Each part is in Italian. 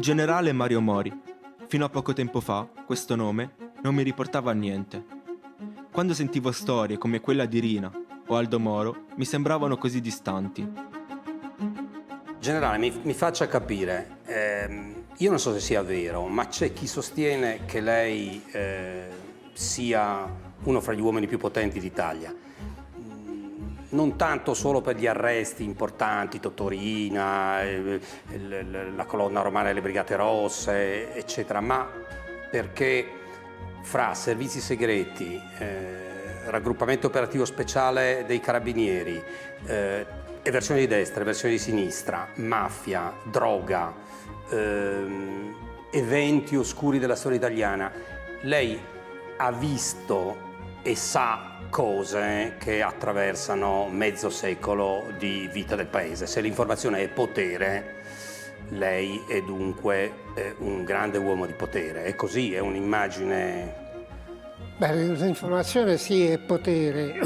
generale Mario Mori. Fino a poco tempo fa, questo nome non mi riportava a niente. Quando sentivo storie come quella di Rina o Aldo Moro, mi sembravano così distanti. Generale, mi faccia capire, io non so se sia vero, ma c'è chi sostiene che lei sia uno fra gli uomini più potenti d'Italia. Non tanto solo per gli arresti importanti, Totorina, la colonna romana delle Brigate Rosse, eccetera, ma perché fra servizi segreti, raggruppamento operativo speciale dei carabinieri, e versioni di destra e versioni di sinistra, mafia, droga, eventi oscuri della storia italiana, lei ha visto e sa cose che attraversano mezzo secolo di vita del paese. Se l'informazione è potere, lei è dunque un grande uomo di potere. È così, è un'immagine... Beh, l'informazione sì è potere,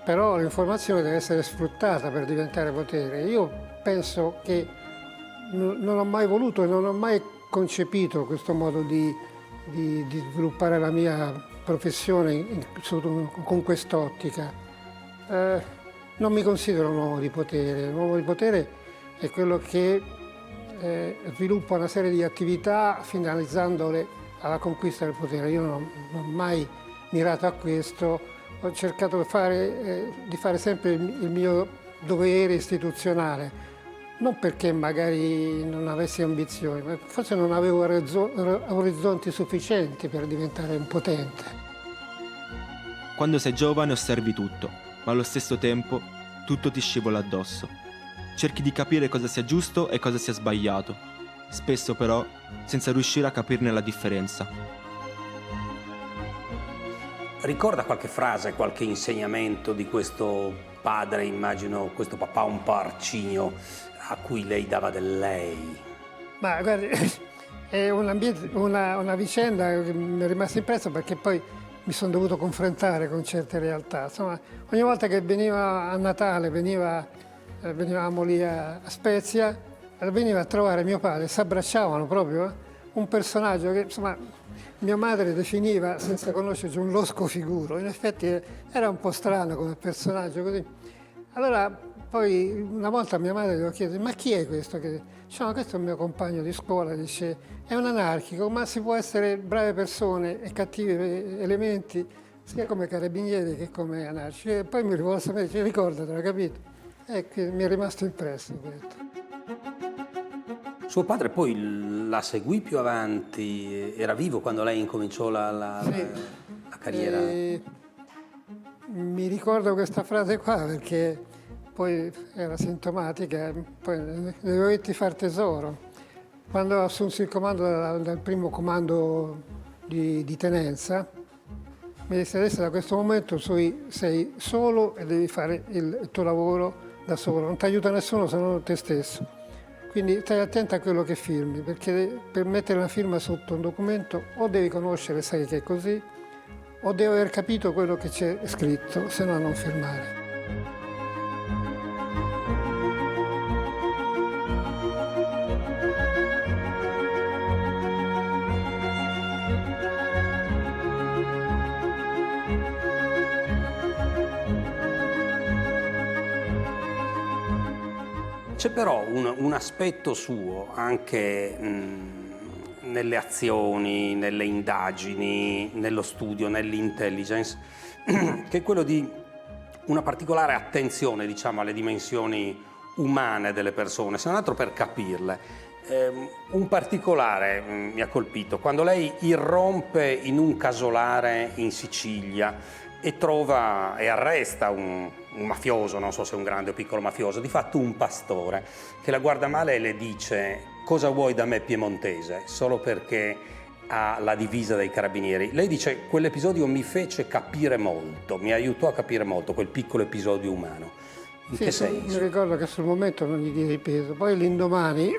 però l'informazione deve essere sfruttata per diventare potere. Io penso che non ho mai voluto e non ho mai concepito questo modo di sviluppare la mia professione con quest'ottica. Non mi considero un uomo di potere. Un uomo di potere è quello che sviluppa una serie di attività finalizzandole alla conquista del potere. Io non ho mai mirato a questo, ho cercato di fare sempre il mio dovere istituzionale, non perché magari non avessi ambizioni, ma forse non avevo orizzonti sufficienti per diventare un potente. Quando sei giovane osservi tutto, ma allo stesso tempo tutto ti scivola addosso. Cerchi di capire cosa sia giusto e cosa sia sbagliato, spesso però senza riuscire a capirne la differenza. Ricorda qualche frase, qualche insegnamento di questo padre, immagino questo papà un po' arcigno, a cui lei dava del lei? Ma guardi, è una vicenda che mi è rimasta impressa perché poi mi sono dovuto confrontare con certe realtà. Insomma, ogni volta che veniva a Natale, venivamo lì a Spezia, veniva a trovare mio padre, si abbracciavano proprio, un personaggio che insomma mia madre definiva, senza conoscerci, un losco figuro. In effetti era un po' strano come personaggio così. Allora poi una volta mia madre gli ho chiesto: ma chi è questo? Dice: no, questo è il mio compagno di scuola, dice, è un anarchico, ma si può essere brave persone e cattivi elementi sia come carabinieri che come anarchici. E poi mi rivolse a me e dice: ricordatelo, capito? E che mi è rimasto impresso questo. Suo padre poi la seguì più avanti, era vivo quando lei incominciò la carriera? Mi ricordo questa frase qua perché poi era sintomatica, poi ne dovetti far tesoro. Quando assunsi il comando dal primo comando di tenenza, mi disse: adesso da questo momento sei solo e devi fare il tuo lavoro da solo, non ti aiuta nessuno se non te stesso. Quindi stai attento a quello che firmi, perché per mettere una firma sotto un documento o devi conoscere, sai che è così, o devi aver capito quello che c'è scritto, se no non firmare. C'è però un aspetto suo anche nelle azioni, nelle indagini, nello studio, nell'intelligence, che è quello di una particolare attenzione, diciamo, alle dimensioni umane delle persone, se non altro per capirle. Un particolare mi ha colpito, quando lei irrompe in un casolare in Sicilia e trova e arresta un mafioso, non so se un grande o piccolo mafioso, di fatto un pastore, che la guarda male e le dice: cosa vuoi da me piemontese? Solo perché ha la divisa dei carabinieri. Lei dice: quell'episodio mi fece capire molto, mi aiutò a capire molto, quel piccolo episodio umano. In che senso? Mi ricordo che sul momento non gli diedi peso, poi l'indomani,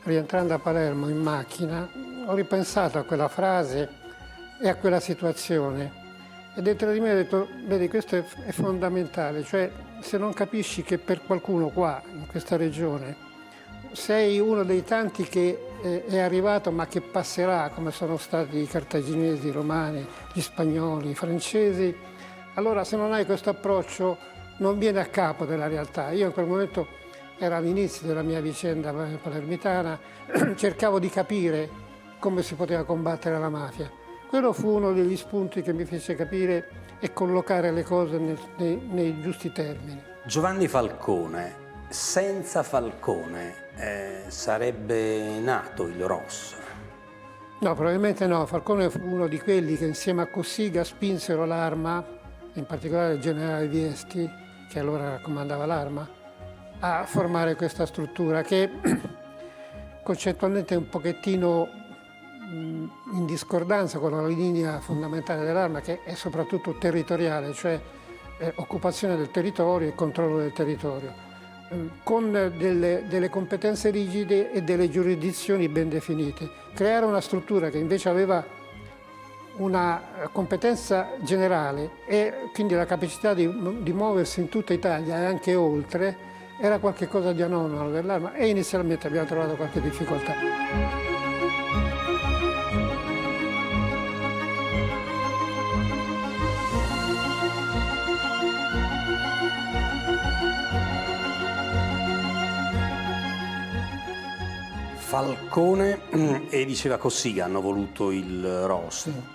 rientrando a Palermo in macchina, ho ripensato a quella frase e a quella situazione. E dentro di me ho detto: vedi, questo è fondamentale, cioè se non capisci che per qualcuno qua, in questa regione, sei uno dei tanti che è arrivato ma che passerà, come sono stati i cartaginesi, i romani, gli spagnoli, i francesi, allora se non hai questo approccio non viene a capo della realtà. Io in quel momento era all'inizio della mia vicenda palermitana, cercavo di capire come si poteva combattere la mafia. Quello fu uno degli spunti che mi fece capire e collocare le cose nei giusti termini. Giovanni Falcone, senza Falcone sarebbe nato il ROS? No, probabilmente no. Falcone fu uno di quelli che insieme a Cossiga spinsero l'Arma, in particolare il generale Viesti, che allora comandava l'Arma, a formare questa struttura che concettualmente è un pochettino in discordanza con la linea fondamentale dell'Arma, che è soprattutto territoriale, cioè occupazione del territorio e controllo del territorio, con delle competenze rigide e delle giurisdizioni ben definite. Creare una struttura che invece aveva una competenza generale e quindi la capacità di muoversi in tutta Italia e anche oltre era qualcosa di anomalo dell'Arma e inizialmente abbiamo trovato qualche difficoltà. Falcone e diceva Cossiga hanno voluto il ROS. Sì.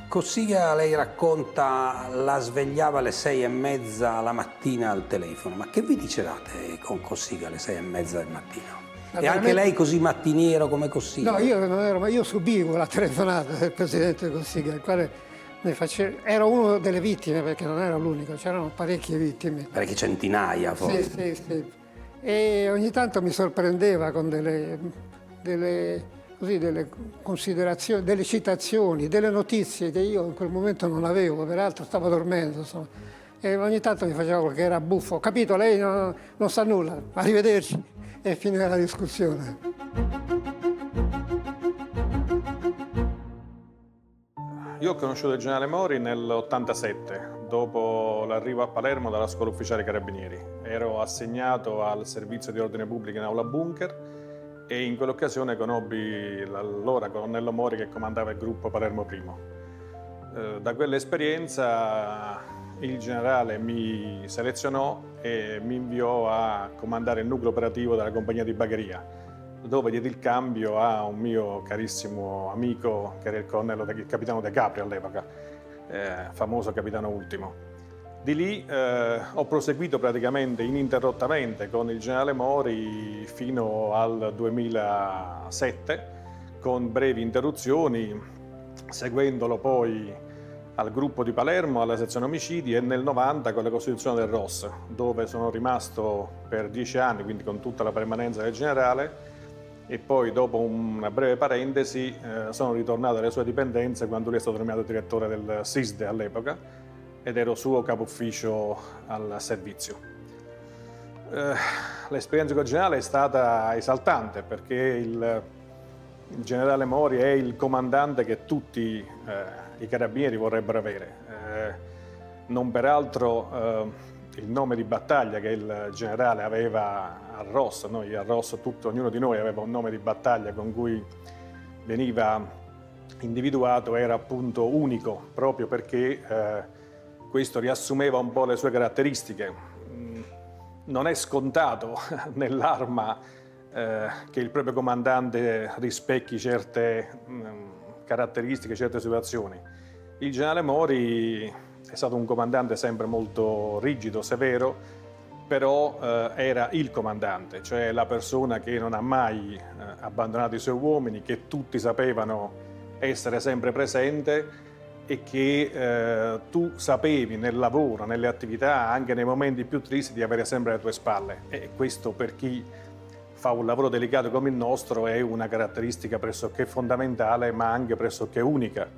Cossiga, lei racconta, la svegliava alle 6:30 la mattina al telefono. Ma che vi dicevate con Cossiga alle 6:30 del mattino? E anche lei così mattiniero come Cossiga? No, io non ero, ma io subivo la telefonata del presidente Cossiga, il quale ero uno delle vittime, perché non ero l'unico, c'erano parecchie vittime. Parecchie centinaia forse. Sì. E ogni tanto mi sorprendeva con delle considerazioni, delle citazioni, delle notizie che io in quel momento non avevo, peraltro stavo dormendo, insomma. E ogni tanto mi faceva qualche era buffo. Capito, lei non sa nulla, arrivederci. E finiva la discussione. Io ho conosciuto il generale Mori nell'87, dopo l'arrivo a Palermo dalla scuola ufficiale carabinieri. Ero assegnato al servizio di ordine pubblico in aula bunker e in quell'occasione conobbi l'allora colonnello Mori che comandava il gruppo Palermo I. Da quell'esperienza il generale mi selezionò e mi inviò a comandare il nucleo operativo della compagnia di Bagheria, dove diedi il cambio a un mio carissimo amico che era il capitano De Capri all'epoca, famoso capitano ultimo. Di lì ho proseguito praticamente ininterrottamente con il generale Mori fino al 2007, con brevi interruzioni, seguendolo poi al gruppo di Palermo, alla sezione omicidi e nel 90 con la costituzione del ROS, dove sono rimasto per 10 anni, quindi con tutta la permanenza del generale, e poi dopo una breve parentesi sono ritornato alle sue dipendenze quando lui è stato nominato direttore del SISDE all'epoca ed ero suo capo ufficio al servizio. L'esperienza con il generale è stata esaltante perché il generale Mori è il comandante che tutti i carabinieri vorrebbero avere. Non peraltro il nome di battaglia che il generale aveva al ROS, noi al ROS ognuno di noi aveva un nome di battaglia con cui veniva individuato, era appunto unico, proprio perché questo riassumeva un po' le sue caratteristiche. Non è scontato nell'Arma che il proprio comandante rispecchi certe caratteristiche, certe situazioni. Il generale Mori è stato un comandante sempre molto rigido, severo, però era il comandante, cioè la persona che non ha mai abbandonato i suoi uomini, che tutti sapevano essere sempre presente e che tu sapevi nel lavoro, nelle attività, anche nei momenti più tristi, di avere sempre alle tue spalle. E questo per chi fa un lavoro delicato come il nostro è una caratteristica pressoché fondamentale, ma anche pressoché unica,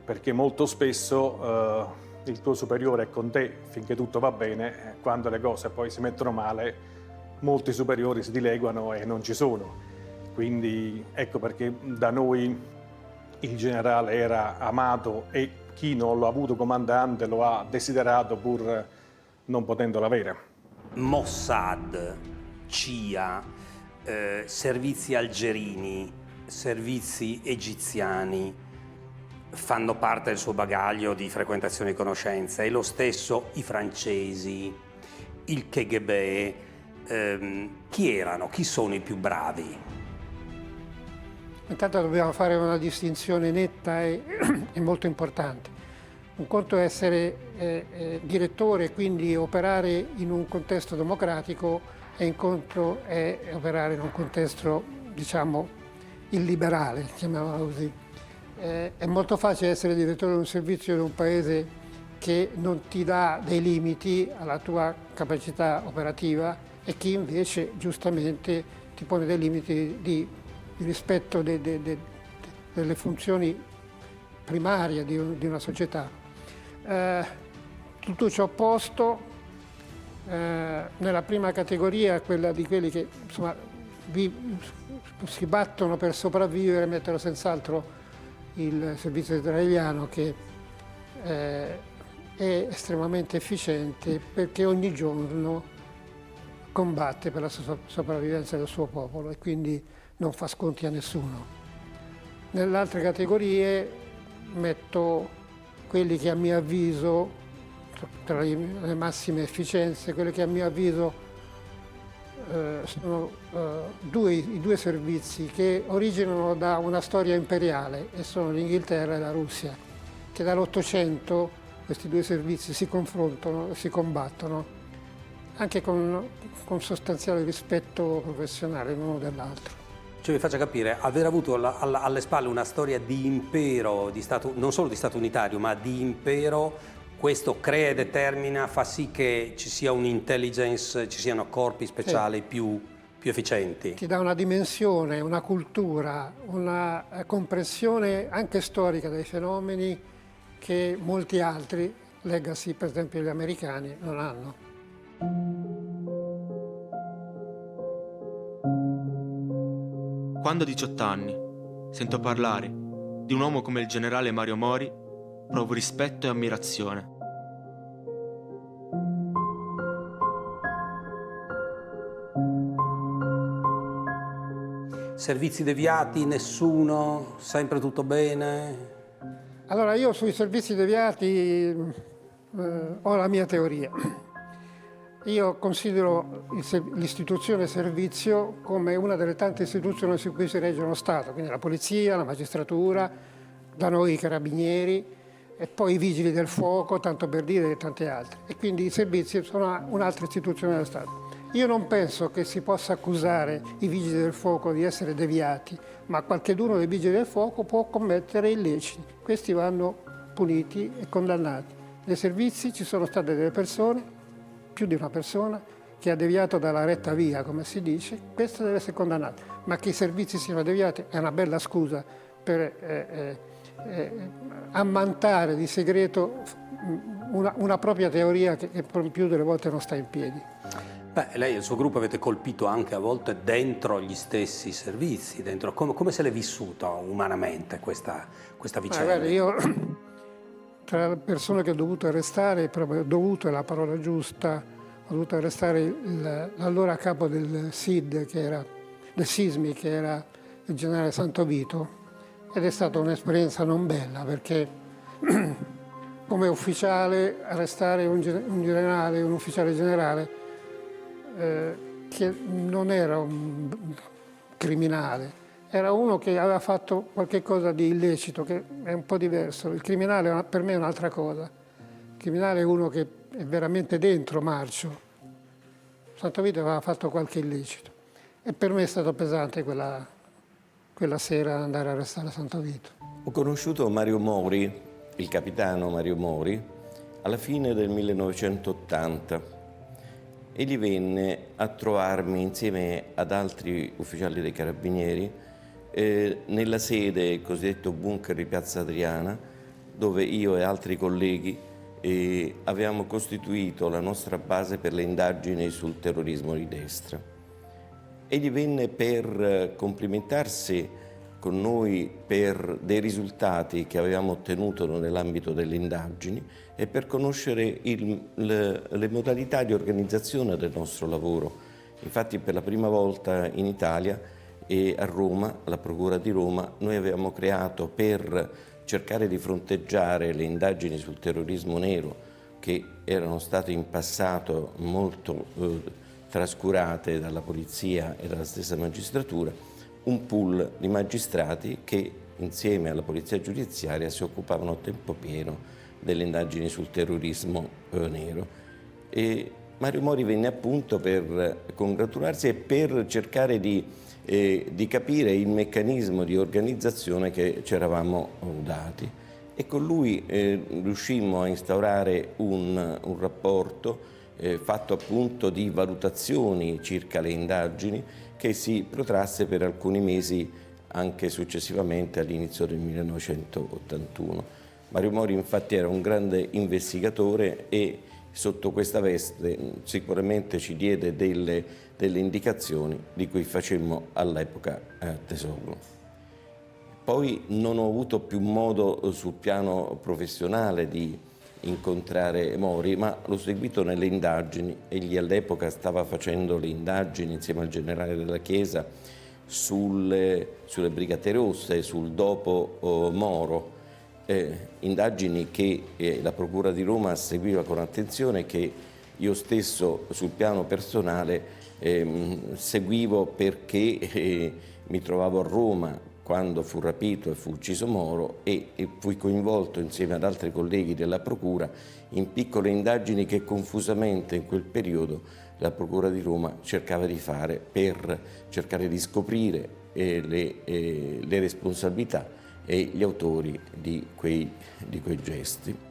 perché molto spesso il tuo superiore è con te finché tutto va bene, quando le cose poi si mettono male, molti superiori si dileguano e non ci sono. Quindi ecco perché da noi il generale era amato e chi non l'ha avuto comandante lo ha desiderato pur non potendolo avere. Mossad, CIA, servizi algerini, servizi egiziani fanno parte del suo bagaglio di frequentazione e conoscenza, e lo stesso i francesi, il KGB. Chi erano? Chi sono i più bravi? Intanto dobbiamo fare una distinzione netta e molto importante. Un conto è essere direttore, quindi operare in un contesto democratico, e un conto è operare in un contesto, diciamo, illiberale, chiamiamolo così. È molto facile essere direttore di un servizio di un paese che non ti dà dei limiti alla tua capacità operativa, e chi invece giustamente ti pone dei limiti di rispetto delle funzioni primarie di una società. Tutto ciò posto, nella prima categoria, quella di quelli che insomma si battono per sopravvivere, mettono senz'altro il servizio israeliano, che è estremamente efficiente perché ogni giorno combatte per la sopravvivenza del suo popolo e quindi non fa sconti a nessuno. Nelle altre categorie metto quelli che a mio avviso, tra le massime efficienze, quelli che a mio avviso sono i due servizi che originano da una storia imperiale, e sono l'Inghilterra e la Russia, che dall'800 questi due servizi si confrontano e si combattono, anche con sostanziale rispetto professionale l'uno dell'altro. Cioè, mi faccia capire, aver avuto alle spalle una storia di impero, non solo di Stato unitario, ma di impero, questo crea e determina, fa sì che ci sia un'intelligence, ci siano corpi speciali più efficienti. Ti dà una dimensione, una cultura, una comprensione anche storica dei fenomeni che molti altri, legacy per esempio gli americani, non hanno. Quando ho 18 anni sento parlare di un uomo come il generale Mario Mori, provo rispetto e ammirazione. Servizi deviati, nessuno, sempre tutto bene? Allora, io sui servizi deviati ho la mia teoria. Io considero l'istituzione servizio come una delle tante istituzioni su cui si regge uno Stato, quindi la polizia, la magistratura, da noi i carabinieri, e poi i vigili del fuoco, tanto per dire, e tanti altri. E quindi i servizi sono un'altra istituzione dello Stato. Io non penso che si possa accusare i vigili del fuoco di essere deviati, ma qualcheduno dei vigili del fuoco può commettere illeciti. Questi vanno puniti e condannati. Nei servizi ci sono state delle persone, più di una persona, che ha deviato dalla retta via, come si dice, questo deve essere condannato. Ma che i servizi siano deviati è una bella scusa per ammantare di segreto una propria teoria che più delle volte non sta in piedi. Beh, lei e il suo gruppo avete colpito anche a volte dentro gli stessi servizi, come se l'è vissuta umanamente questa vicenda? Guarda, io tra le persone che ho dovuto arrestare, proprio dovuto è la parola giusta, ho dovuto arrestare l'allora capo del SID, del SISMI, che era il generale Santovito, ed è stata un'esperienza non bella, perché come ufficiale arrestare un generale, un ufficiale generale, che non era un criminale, era uno che aveva fatto qualche cosa di illecito, che è un po' diverso. Il criminale per me è un'altra cosa. Il criminale è uno che è veramente dentro marcio. Santovito aveva fatto qualche illecito e per me è stato pesante quella sera andare a arrestare Santovito. Ho conosciuto Mario Mori, il capitano Mario Mori, alla fine del 1980. Egli venne a trovarmi insieme ad altri ufficiali dei Carabinieri nella sede, il cosiddetto bunker di Piazza Adriana, dove io e altri colleghi avevamo costituito la nostra base per le indagini sul terrorismo di destra. Egli venne per complimentarsi con noi per dei risultati che avevamo ottenuto nell'ambito delle indagini e per conoscere le modalità di organizzazione del nostro lavoro. Infatti per la prima volta in Italia e a Roma, alla Procura di Roma, noi avevamo creato per cercare di fronteggiare le indagini sul terrorismo nero che erano state in passato molto trascurate dalla polizia e dalla stessa magistratura, un pool di magistrati che insieme alla polizia giudiziaria si occupavano a tempo pieno delle indagini sul terrorismo nero. E Mario Mori venne appunto per congratularsi e per cercare di capire il meccanismo di organizzazione che ci eravamo dati. E con lui riuscimmo a instaurare un rapporto fatto appunto di valutazioni circa le indagini che si protrasse per alcuni mesi anche successivamente all'inizio del 1981. Mario Mori infatti era un grande investigatore e sotto questa veste sicuramente ci diede delle indicazioni di cui facemmo all'epoca tesoro. Poi non ho avuto più modo sul piano professionale di incontrare Mori, ma l'ho seguito nelle indagini. Egli all'epoca stava facendo le indagini insieme al generale della Chiesa sulle Brigate Rosse, sul dopo Moro, indagini che la Procura di Roma seguiva con attenzione e che io stesso sul piano personale seguivo perché mi trovavo a Roma quando fu rapito e fu ucciso Moro e fui coinvolto insieme ad altri colleghi della Procura in piccole indagini che confusamente in quel periodo la Procura di Roma cercava di fare per cercare di scoprire le responsabilità e gli autori di quei gesti.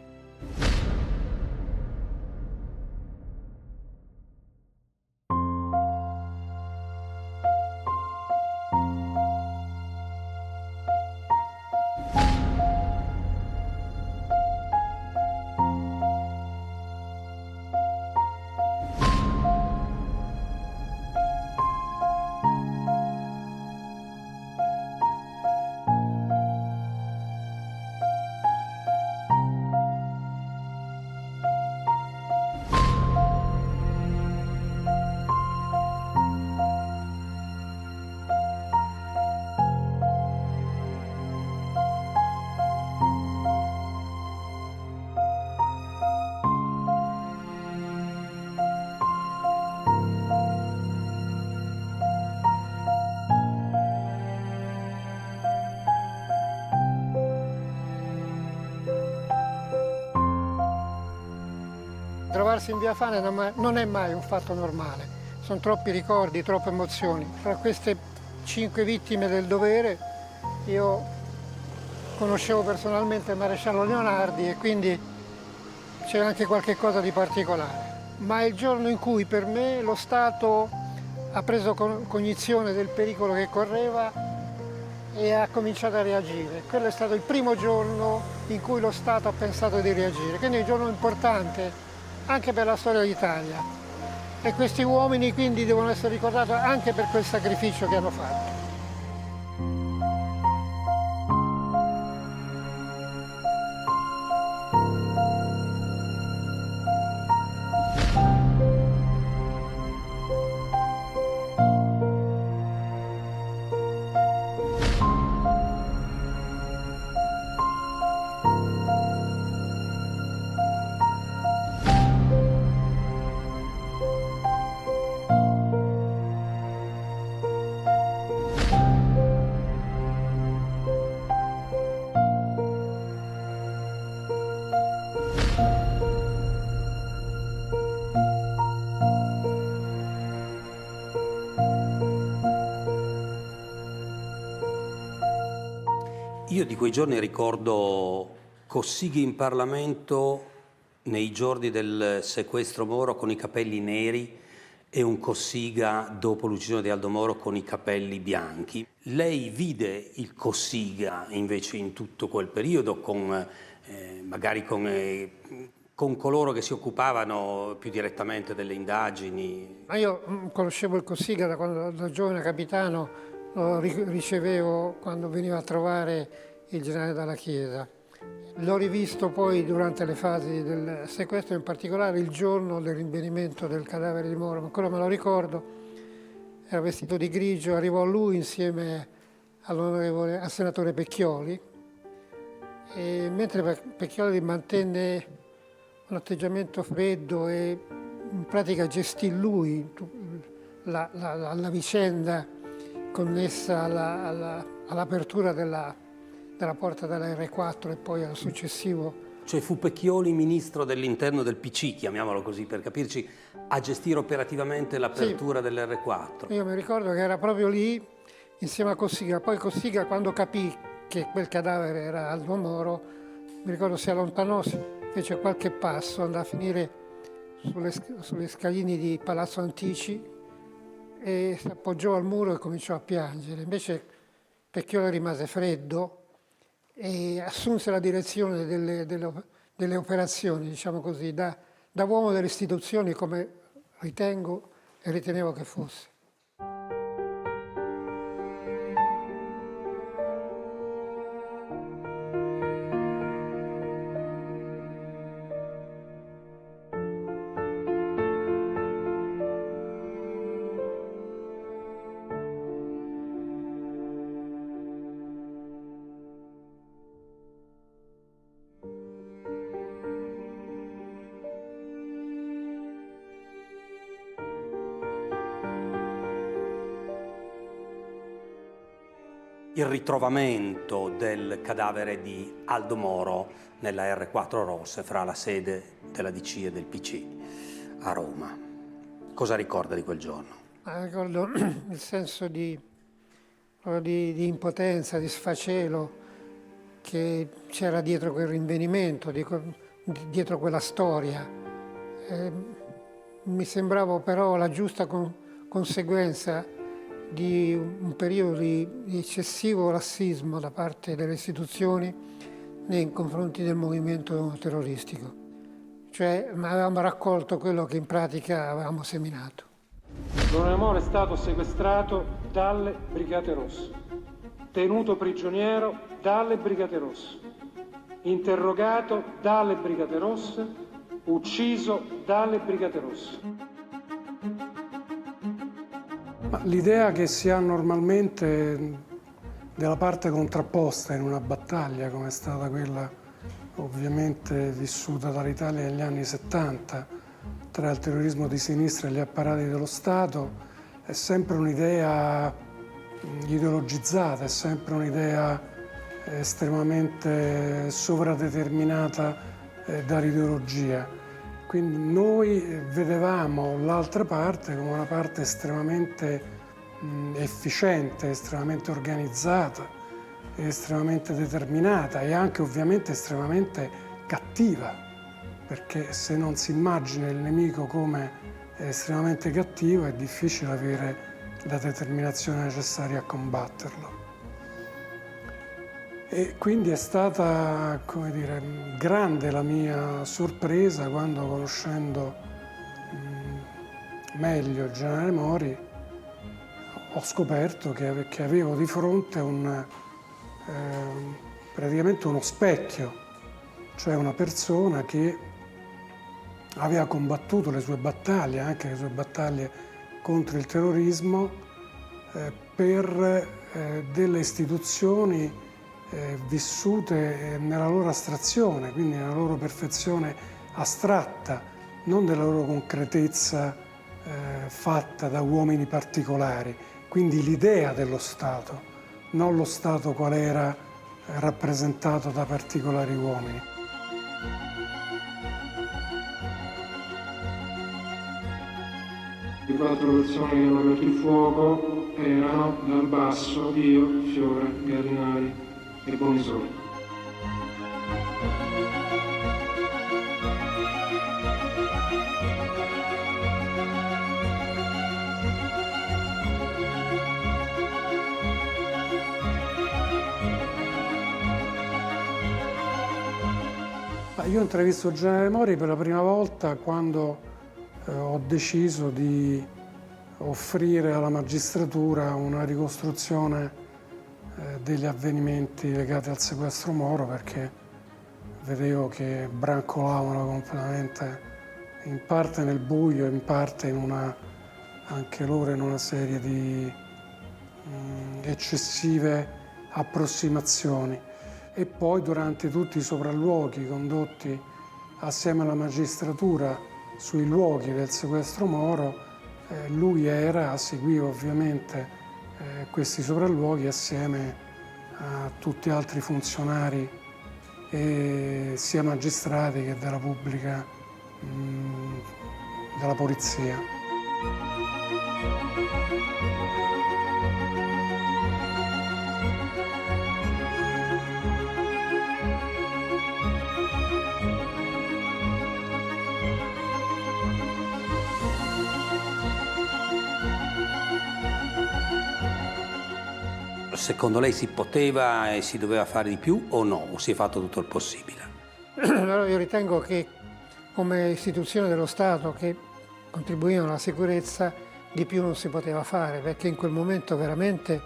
Trovarsi in via Fane non è mai un fatto normale, sono troppi ricordi, troppe emozioni. Fra queste 5 vittime del dovere io conoscevo personalmente il maresciallo Leonardi e quindi c'era anche qualche cosa di particolare. Ma è il giorno in cui per me lo Stato ha preso cognizione del pericolo che correva e ha cominciato a reagire. Quello è stato il primo giorno in cui lo Stato ha pensato di reagire, quindi è un giorno importante anche per la storia d'Italia. E questi uomini quindi devono essere ricordati anche per quel sacrificio che hanno fatto. Io di quei giorni ricordo Cossiga in Parlamento nei giorni del sequestro Moro con i capelli neri e un Cossiga dopo l'uccisione di Aldo Moro con i capelli bianchi. Lei vide il Cossiga invece in tutto quel periodo magari con coloro che si occupavano più direttamente delle indagini. Ma io conoscevo il Cossiga da quando da giovane capitano, lo ricevevo quando veniva a trovare il generale dalla Chiesa. L'ho rivisto poi durante le fasi del sequestro, in particolare il giorno del rinvenimento del cadavere di Moro, ancora me lo ricordo. era vestito di grigio, arrivò lui insieme al senatore Pecchioli, e mentre Pecchioli mantenne un atteggiamento freddo e in pratica gestì lui la vicenda connessa all'apertura della porta della R4 e poi al successivo. Cioè fu Pecchioli ministro dell'interno del PC, chiamiamolo così per capirci, a gestire operativamente l'apertura dell'R4. Io mi ricordo che era proprio lì insieme a Cossiga. Poi Cossiga, quando capì che quel cadavere era Aldo Moro, mi ricordo si allontanò, fece qualche passo, andò a finire sulle scaline di Palazzo Antici e si appoggiò al muro e cominciò a piangere. Invece Pecchioli rimase freddo e assunse la direzione delle operazioni, diciamo così, da uomo delle istituzioni, come ritengo e ritenevo che fosse. Il ritrovamento del cadavere di Aldo Moro nella R4 Rosse fra la sede della DC e del PC a Roma. Cosa ricorda di quel giorno? Ricordo il senso di impotenza, di sfacelo che c'era dietro quel rinvenimento, dietro quella storia. Mi sembrava però la giusta conseguenza di un periodo di eccessivo lassismo da parte delle istituzioni nei confronti del movimento terroristico. Cioè avevamo raccolto quello che in pratica avevamo seminato. L'onorevole Moro è stato sequestrato dalle Brigate Rosse, tenuto prigioniero dalle Brigate Rosse, interrogato dalle Brigate Rosse, ucciso dalle Brigate Rosse. L'idea che si ha normalmente della parte contrapposta in una battaglia, come è stata quella ovviamente vissuta dall'Italia negli anni 70, tra il terrorismo di sinistra e gli apparati dello Stato, è sempre un'idea ideologizzata, è sempre un'idea estremamente sovradeterminata dall'ideologia. Quindi noi vedevamo l'altra parte come una parte estremamente efficiente, estremamente organizzata, estremamente determinata e anche ovviamente estremamente cattiva, perché se non si immagina il nemico come estremamente cattivo è difficile avere la determinazione necessaria a combatterlo. E quindi è stata, come dire, grande la mia sorpresa quando, conoscendo meglio il generale Mori, ho scoperto che avevo di fronte praticamente uno specchio, cioè una persona che aveva combattuto le sue battaglie, anche le sue battaglie contro il terrorismo, per delle istituzioni vissute nella loro astrazione, quindi nella loro perfezione astratta, non nella loro concretezza fatta da uomini particolari. Quindi l'idea dello Stato, non lo Stato qual era rappresentato da particolari uomini. Le 4 persone che hanno aperto il fuoco erano Dal Basso, io, Fiore, Gallinari e Bonisoli. Io ho intervistato il generale Mori per la prima volta quando ho deciso di offrire alla magistratura una ricostruzione degli avvenimenti legati al sequestro Moro, perché vedevo che brancolavano completamente, in parte nel buio, in parte in una anche loro in una serie di eccessive approssimazioni. E poi durante tutti i sopralluoghi condotti assieme alla magistratura sui luoghi del sequestro Moro, lui seguiva ovviamente questi sopralluoghi assieme a tutti altri funzionari, sia magistrati che della pubblica, della polizia. Secondo lei si poteva e si doveva fare di più o no? O si è fatto tutto il possibile? Allora io ritengo che come istituzione dello Stato che contribuivano alla sicurezza di più non si poteva fare, perché in quel momento veramente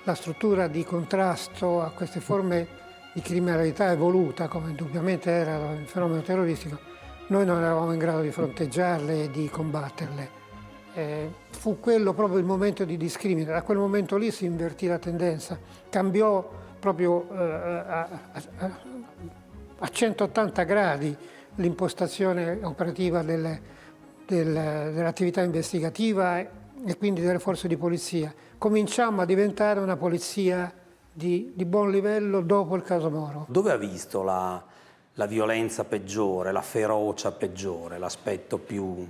la struttura di contrasto a queste forme di criminalità evoluta, come indubbiamente era il fenomeno terroristico, noi non eravamo in grado di fronteggiarle e di combatterle. Fu quello proprio il momento di discrimine. Da quel momento lì si invertì la tendenza, cambiò proprio a 180 gradi l'impostazione operativa dell'attività investigativa e quindi delle forze di polizia. Cominciammo a diventare una polizia di buon livello dopo il caso Moro. Dove ha visto la violenza peggiore, la ferocia peggiore, l'aspetto più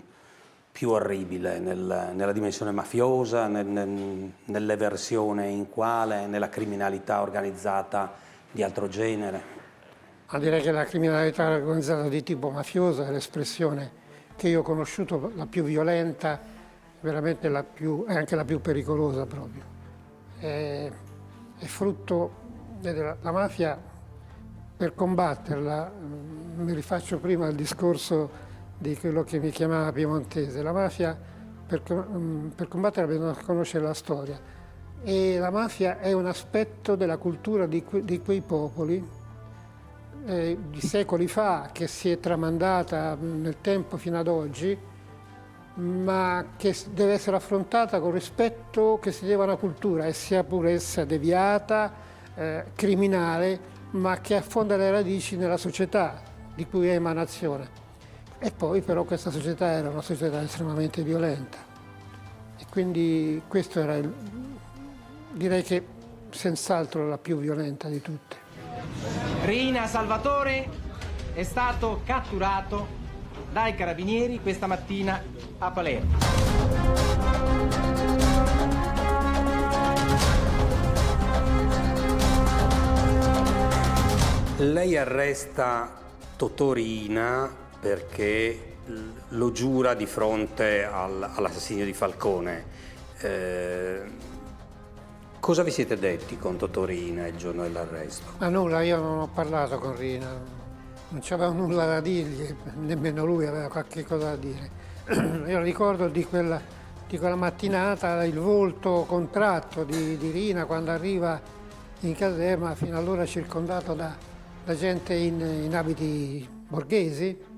orribile nella dimensione mafiosa, nell'eversione in quale, nella criminalità organizzata di altro genere? Ma direi che la criminalità organizzata di tipo mafioso è l'espressione che io ho conosciuto, la più violenta, veramente è anche la più pericolosa proprio. È frutto della mafia, per combatterla, mi rifaccio prima al discorso di quello che mi chiamava piemontese. La mafia, per combatterla bisogna conoscere la storia. E la mafia è un aspetto della cultura di quei popoli di secoli fa, che si è tramandata nel tempo fino ad oggi, ma che deve essere affrontata con rispetto che si deve a una cultura, e sia pure essa deviata, criminale, ma che affonda le radici nella società di cui è emanazione. E poi però questa società era una società estremamente violenta. E quindi questo era, direi che senz'altro la più violenta di tutte. Riina Salvatore è stato catturato dai carabinieri questa mattina a Palermo. Lei arresta Totò Riina perché lo giura di fronte all'assassinio di Falcone. Cosa vi siete detti con Totò Riina il giorno dell'arresto? Ma nulla, io non ho parlato con Riina, non c'avevo nulla da dirgli, nemmeno lui aveva qualche cosa da dire. Io ricordo di quella mattinata il volto contratto di Riina quando arriva in caserma, fino allora circondato da gente in abiti borghesi,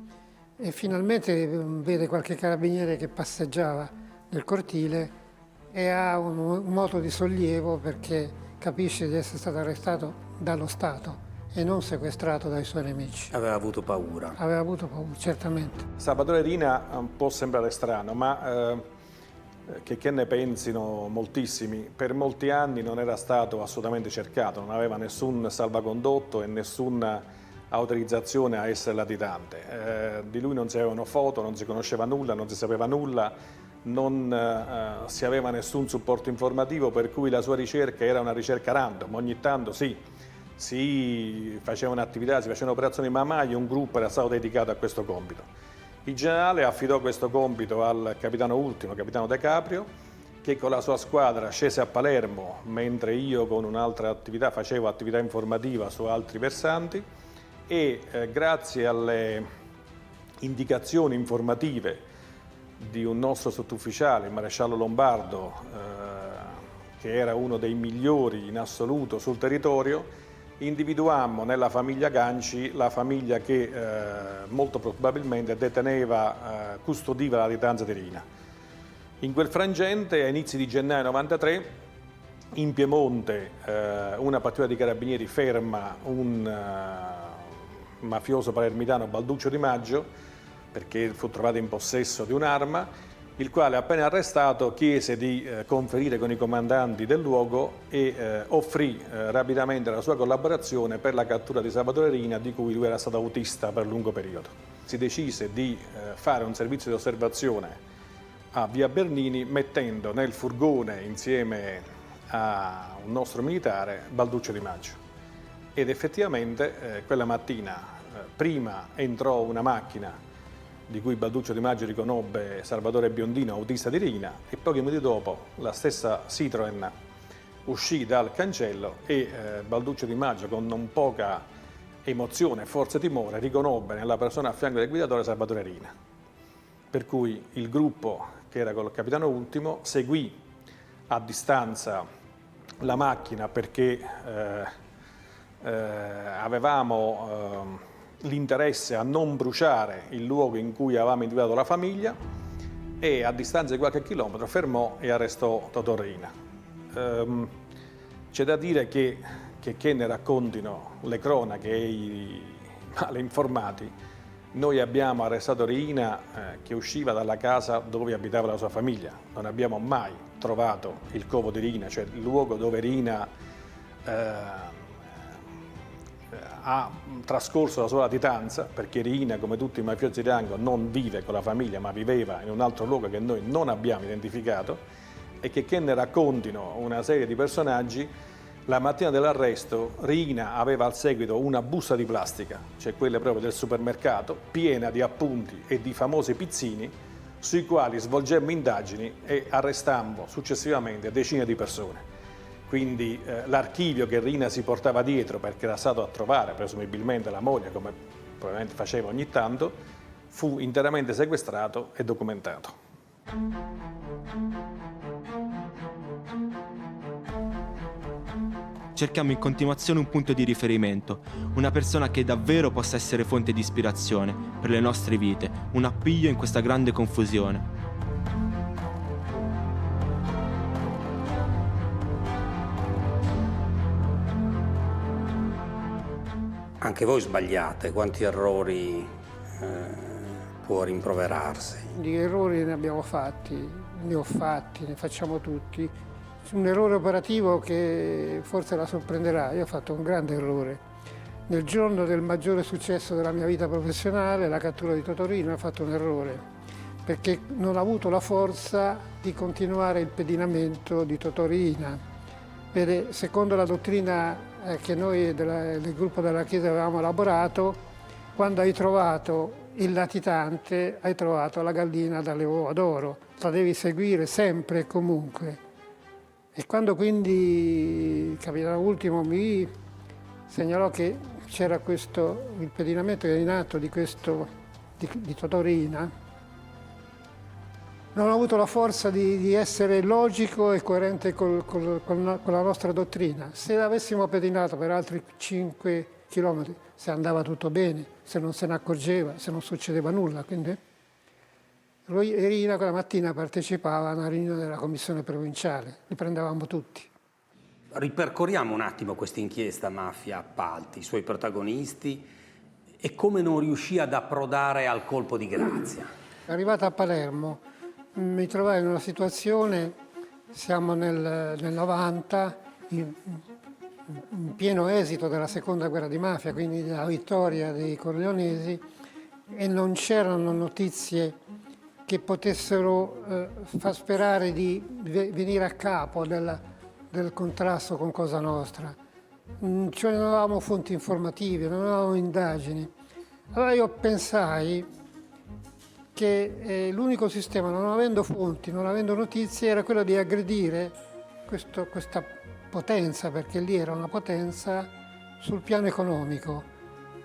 e finalmente vede qualche carabiniere che passeggiava nel cortile e ha un moto di sollievo perché capisce di essere stato arrestato dallo Stato e non sequestrato dai suoi nemici. Aveva avuto paura. Aveva avuto paura, certamente. Salvatore Riina può sembrare strano, ma che ne pensino moltissimi, per molti anni non era stato assolutamente cercato, non aveva nessun salvacondotto e nessuna autorizzazione a essere latitante. Di lui non si avevano foto, non si conosceva nulla, non si sapeva nulla, non si aveva nessun supporto informativo, per cui la sua ricerca era una ricerca random. Ogni tanto si facevano attività, si facevano operazioni, ma mai un gruppo era stato dedicato a questo compito. Il generale affidò questo compito al capitano ultimo, capitano De Caprio, che con la sua squadra scese a Palermo, mentre io con un'altra attività facevo attività informativa su altri versanti, e grazie alle indicazioni informative di un nostro sottufficiale, il maresciallo Lombardo, che era uno dei migliori in assoluto sul territorio, individuammo nella famiglia Ganci la famiglia che molto probabilmente deteneva, custodiva la latitanza di Riina. In quel frangente, a inizi di gennaio 93, in Piemonte una pattuglia di carabinieri ferma un mafioso palermitano, Balduccio Di Maggio, perché fu trovato in possesso di un'arma, il quale appena arrestato chiese di conferire con i comandanti del luogo e offrì rapidamente la sua collaborazione per la cattura di Salvatore Riina, di cui lui era stato autista per lungo periodo. Si decise di fare un servizio di osservazione a Via Bernini, mettendo nel furgone insieme a un nostro militare Balduccio Di Maggio. Ed effettivamente quella mattina prima entrò una macchina di cui Balduccio Di Maggio riconobbe Salvatore Biondino, autista di Riina, e pochi minuti dopo la stessa Citroen uscì dal cancello e Balduccio Di Maggio, con non poca emozione e forse timore, riconobbe nella persona a fianco del guidatore Salvatore Riina. Per cui il gruppo, che era col capitano Ultimo, seguì a distanza la macchina perché avevamo l'interesse a non bruciare il luogo in cui avevamo individuato la famiglia, e a distanza di qualche chilometro fermò e arrestò Totò Riina. C'è da dire che ne raccontino le cronache e i malinformati, noi abbiamo arrestato Riina che usciva dalla casa dove abitava la sua famiglia. Non abbiamo mai trovato il covo di Riina, cioè il luogo dove Riina ha trascorso la sua latitanza, perché Riina, come tutti i mafiosi di rango, non vive con la famiglia, ma viveva in un altro luogo che noi non abbiamo identificato, e che ne raccontino una serie di personaggi. La mattina dell'arresto Riina aveva al seguito una busta di plastica, cioè quelle proprio del supermercato, piena di appunti e di famosi pizzini, sui quali svolgemmo indagini e arrestammo successivamente decine di persone. Quindi l'archivio che Riina si portava dietro, perché era stato a trovare presumibilmente la moglie, come probabilmente faceva ogni tanto, fu interamente sequestrato e documentato. Cerchiamo in continuazione un punto di riferimento, una persona che davvero possa essere fonte di ispirazione per le nostre vite, un appiglio in questa grande confusione. Anche voi sbagliate, quanti errori può rimproverarsi? Di errori ne abbiamo fatti, ne ho fatti, ne facciamo tutti. Un errore operativo che forse la sorprenderà. Io ho fatto un grande errore. Nel giorno del maggiore successo della mia vita professionale, la cattura di Totò Riina, ho fatto un errore, perché non ho avuto la forza di continuare il pedinamento di Totò Riina. Vede, secondo la dottrina che noi del gruppo della Chiesa avevamo elaborato, quando hai trovato il latitante, hai trovato la gallina dalle uova d'oro. La devi seguire sempre e comunque. E quando quindi il capitano Ultimo mi segnalò che c'era il pedinamento che era in atto di Totò Riina, non ho avuto la forza di essere logico e coerente con la nostra dottrina. Se l'avessimo pedinato per altri 5 chilometri, se andava tutto bene, se non se ne accorgeva, se non succedeva nulla. Quindi Riina quella mattina partecipava a una riunione della commissione provinciale, li prendevamo tutti. Ripercorriamo un attimo questa inchiesta mafia appalti, i suoi protagonisti e come non riuscì ad approdare al colpo di grazia. Arrivata a Palermo mi trovai in una situazione, siamo nel 90, in pieno esito della seconda guerra di mafia, quindi della vittoria dei corleonesi, e non c'erano notizie che potessero far sperare di venire a capo del contrasto con Cosa Nostra. Cioè non avevamo fonti informative, non avevamo indagini. Allora io pensai che l'unico sistema, non avendo fonti, non avendo notizie, era quello di aggredire questa potenza, perché lì era una potenza sul piano economico.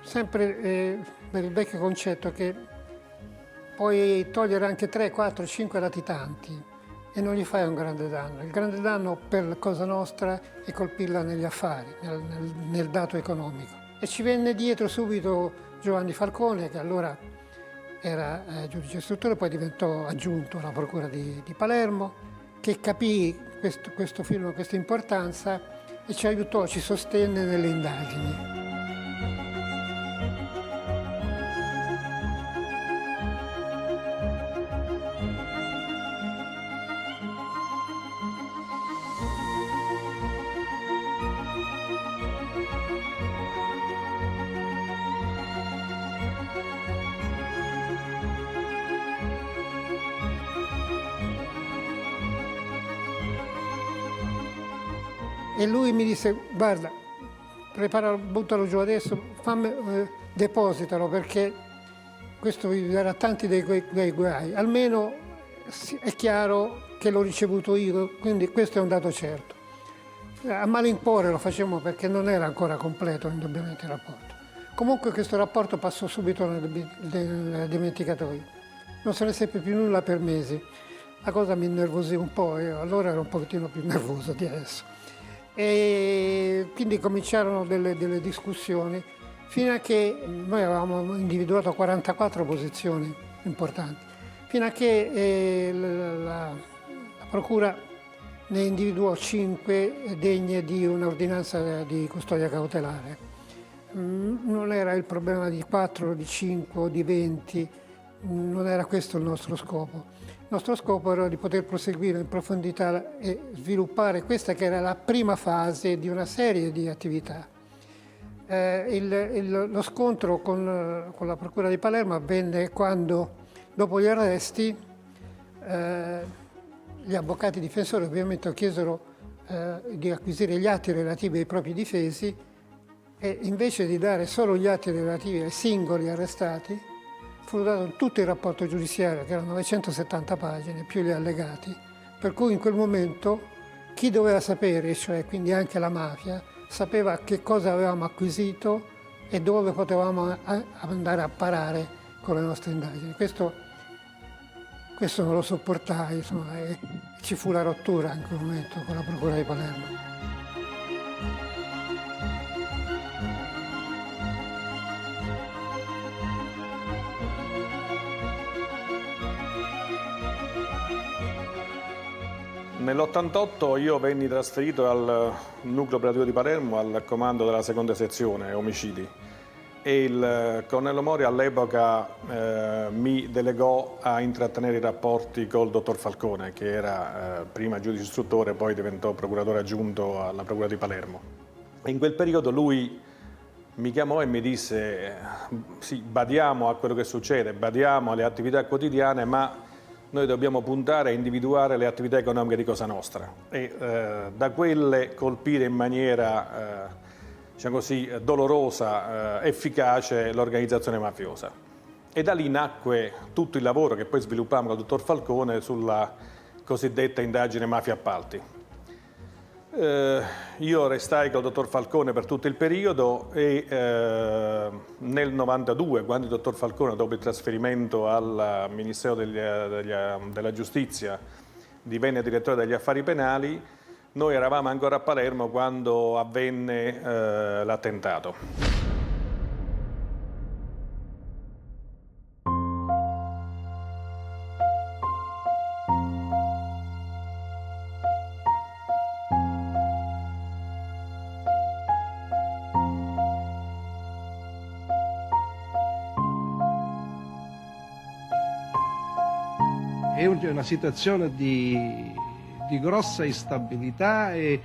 Sempre per il vecchio concetto che puoi togliere anche 3, 4, 5 latitanti e non gli fai un grande danno. Il grande danno per Cosa Nostra è colpirla negli affari, nel dato economico. E ci venne dietro subito Giovanni Falcone, che allora era giudice istruttore, poi diventò aggiunto alla Procura di Palermo, che capì questo film, questa importanza e ci aiutò, ci sostenne nelle indagini. E lui mi disse, guarda, buttalo giù adesso, depositalo, perché questo vi darà tanti dei guai. Almeno è chiaro che l'ho ricevuto io, quindi questo è un dato certo. A malincuore lo facevamo perché non era ancora completo indubbiamente il rapporto. Comunque questo rapporto passò subito nel dimenticatoio. Non se ne seppe più nulla per mesi. La cosa mi innervosì un po', e allora ero un pochettino più nervoso di adesso. E quindi cominciarono delle discussioni fino a che noi avevamo individuato 44 posizioni importanti, fino a che la Procura ne individuò 5 degne di un'ordinanza di custodia cautelare. Non era il problema di 4, di 5 o di 20, non era questo il nostro scopo. Il nostro scopo era di poter proseguire in profondità e sviluppare questa che era la prima fase di una serie di attività. Lo scontro con la Procura di Palermo avvenne quando, dopo gli arresti, gli avvocati difensori ovviamente chiesero di acquisire gli atti relativi ai propri difesi e invece di dare solo gli atti relativi ai singoli arrestati, fu dato tutto il rapporto giudiziario, che erano 970 pagine, più gli allegati, per cui in quel momento chi doveva sapere, cioè quindi anche la mafia, sapeva che cosa avevamo acquisito e dove potevamo andare a parare con le nostre indagini. Questo non lo sopportai, insomma, e ci fu la rottura in quel momento con la Procura di Palermo. Nell'88 io venni trasferito al nucleo operativo di Palermo al comando della seconda sezione omicidi e il colonnello Mori all'epoca mi delegò a intrattenere i rapporti col dottor Falcone, che era prima giudice istruttore, poi diventò procuratore aggiunto alla Procura di Palermo. In quel periodo lui mi chiamò e mi disse sì, badiamo a quello che succede, badiamo alle attività quotidiane, ma noi dobbiamo puntare a individuare le attività economiche di Cosa Nostra e da quelle colpire in maniera diciamo così, dolorosa, efficace l'organizzazione mafiosa. E da lì nacque tutto il lavoro che poi sviluppammo con il dottor Falcone sulla cosiddetta indagine mafia appalti. Io restai con il dottor Falcone per tutto il periodo e nel 92, quando il dottor Falcone, dopo il trasferimento al Ministero della Giustizia, divenne direttore degli affari penali, noi eravamo ancora a Palermo quando avvenne l'attentato. È una situazione di grossa instabilità e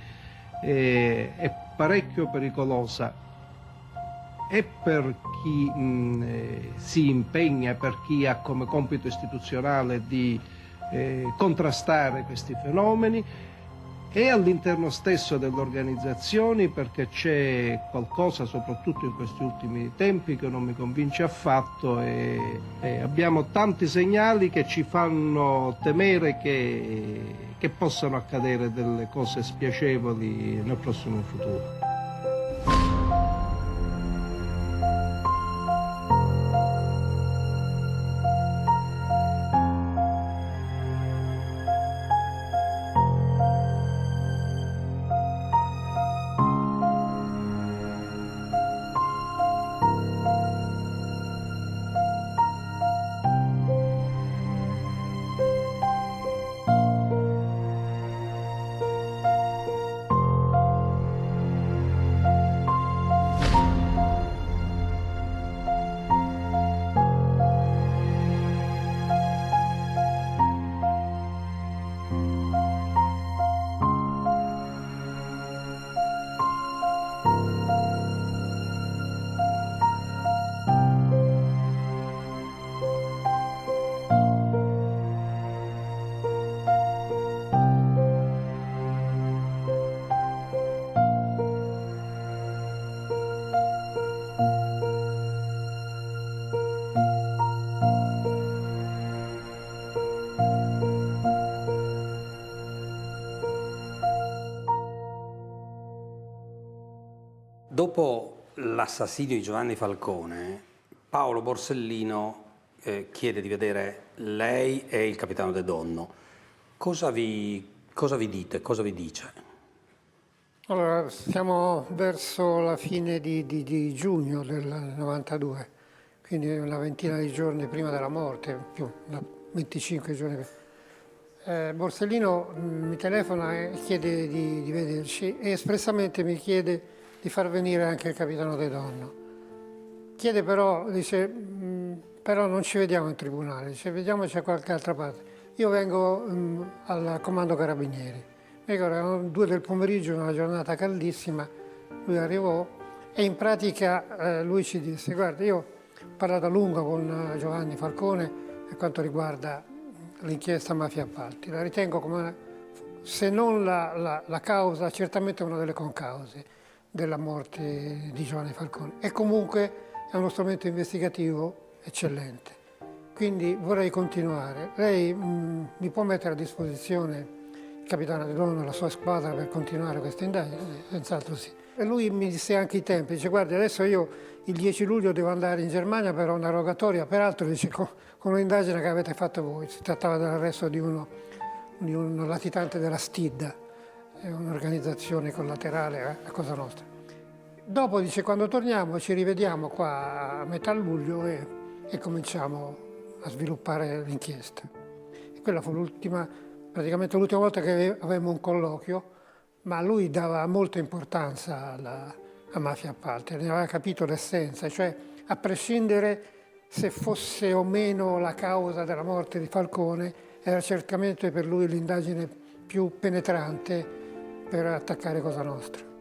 parecchio pericolosa e per chi si impegna, per chi ha come compito istituzionale di contrastare questi fenomeni, e all'interno stesso delle organizzazioni, perché c'è qualcosa, soprattutto in questi ultimi tempi, che non mi convince affatto e abbiamo tanti segnali che ci fanno temere che possano accadere delle cose spiacevoli nel prossimo futuro. dopo l'assassinio di Giovanni Falcone, Paolo Borsellino chiede di vedere lei e il capitano De Donno. Cosa vi dite? Cosa vi dice? Allora, siamo verso la fine di giugno del 92, quindi una ventina di giorni prima della morte, più 25 giorni prima. Borsellino mi telefona e chiede di vederci e espressamente mi chiede di far venire anche il capitano De Donno. Chiede però, dice, però non ci vediamo in tribunale, dice, vediamoci a qualche altra parte. Io vengo al comando carabinieri. Mi ricordo, erano 2 del pomeriggio, una giornata caldissima, lui arrivò e in pratica lui ci disse, guarda, io ho parlato a lungo con Giovanni Falcone per quanto riguarda l'inchiesta mafia appalti. La ritengo come, se non la causa, certamente una delle concause della morte di Giovanni Falcone. E comunque è uno strumento investigativo eccellente. Quindi vorrei continuare. Lei mi può mettere a disposizione il capitano De Donno e la sua squadra per continuare questa indagine? Senz'altro sì. E lui mi disse anche i tempi, dice guardi adesso io il 10 luglio devo andare in Germania per una rogatoria, peraltro dice con un'indagine che avete fatto voi, si trattava dell'arresto di un latitante della Stidda, è un'organizzazione collaterale a Cosa Nostra. Dopo dice quando torniamo ci rivediamo qua a metà luglio e cominciamo a sviluppare l'inchiesta. E quella fu praticamente l'ultima volta che avevamo un colloquio, ma lui dava molta importanza alla mafia appalti, ne aveva capito l'essenza, cioè a prescindere se fosse o meno la causa della morte di Falcone, era certamente per lui l'indagine più penetrante per attaccare Cosa Nostra.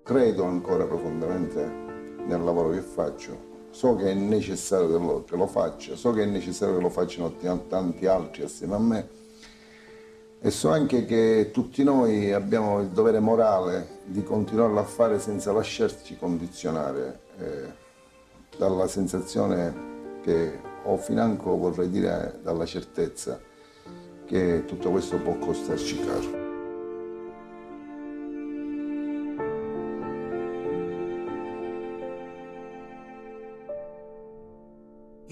Credo ancora profondamente nel lavoro che faccio. So che è necessario che lo faccia, so che è necessario che lo facciano tanti altri assieme a me e so anche che tutti noi abbiamo il dovere morale di continuarlo a fare senza lasciarci condizionare dalla sensazione che ho financo, vorrei dire, dalla certezza che tutto questo può costarci caro.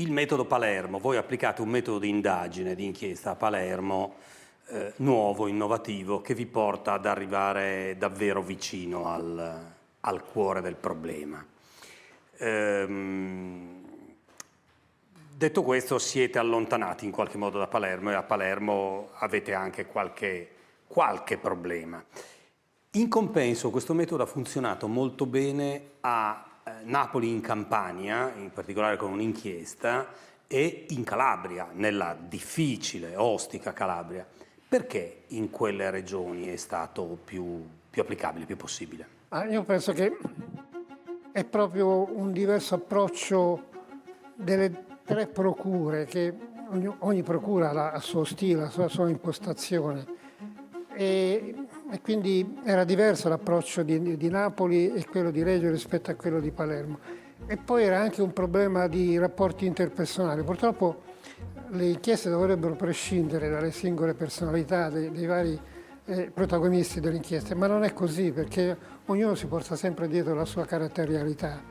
Il metodo Palermo, voi applicate un metodo di indagine, di inchiesta a Palermo nuovo, innovativo, che vi porta ad arrivare davvero vicino al cuore del problema. Detto questo, siete allontanati in qualche modo da Palermo e a Palermo avete anche qualche problema. In compenso questo metodo ha funzionato molto bene a Napoli in Campania, in particolare con un'inchiesta, e in Calabria, nella difficile, ostica Calabria. Perché in quelle regioni è stato più applicabile, più possibile? Io penso che è proprio un diverso approccio delle 3 procure, che ogni procura ha il suo stile, la sua impostazione. E quindi era diverso l'approccio di Napoli e quello di Reggio rispetto a quello di Palermo. E poi era anche un problema di rapporti interpersonali. Purtroppo le inchieste dovrebbero prescindere dalle singole personalità dei vari protagonisti delle inchieste, ma non è così, perché ognuno si porta sempre dietro la sua caratterialità.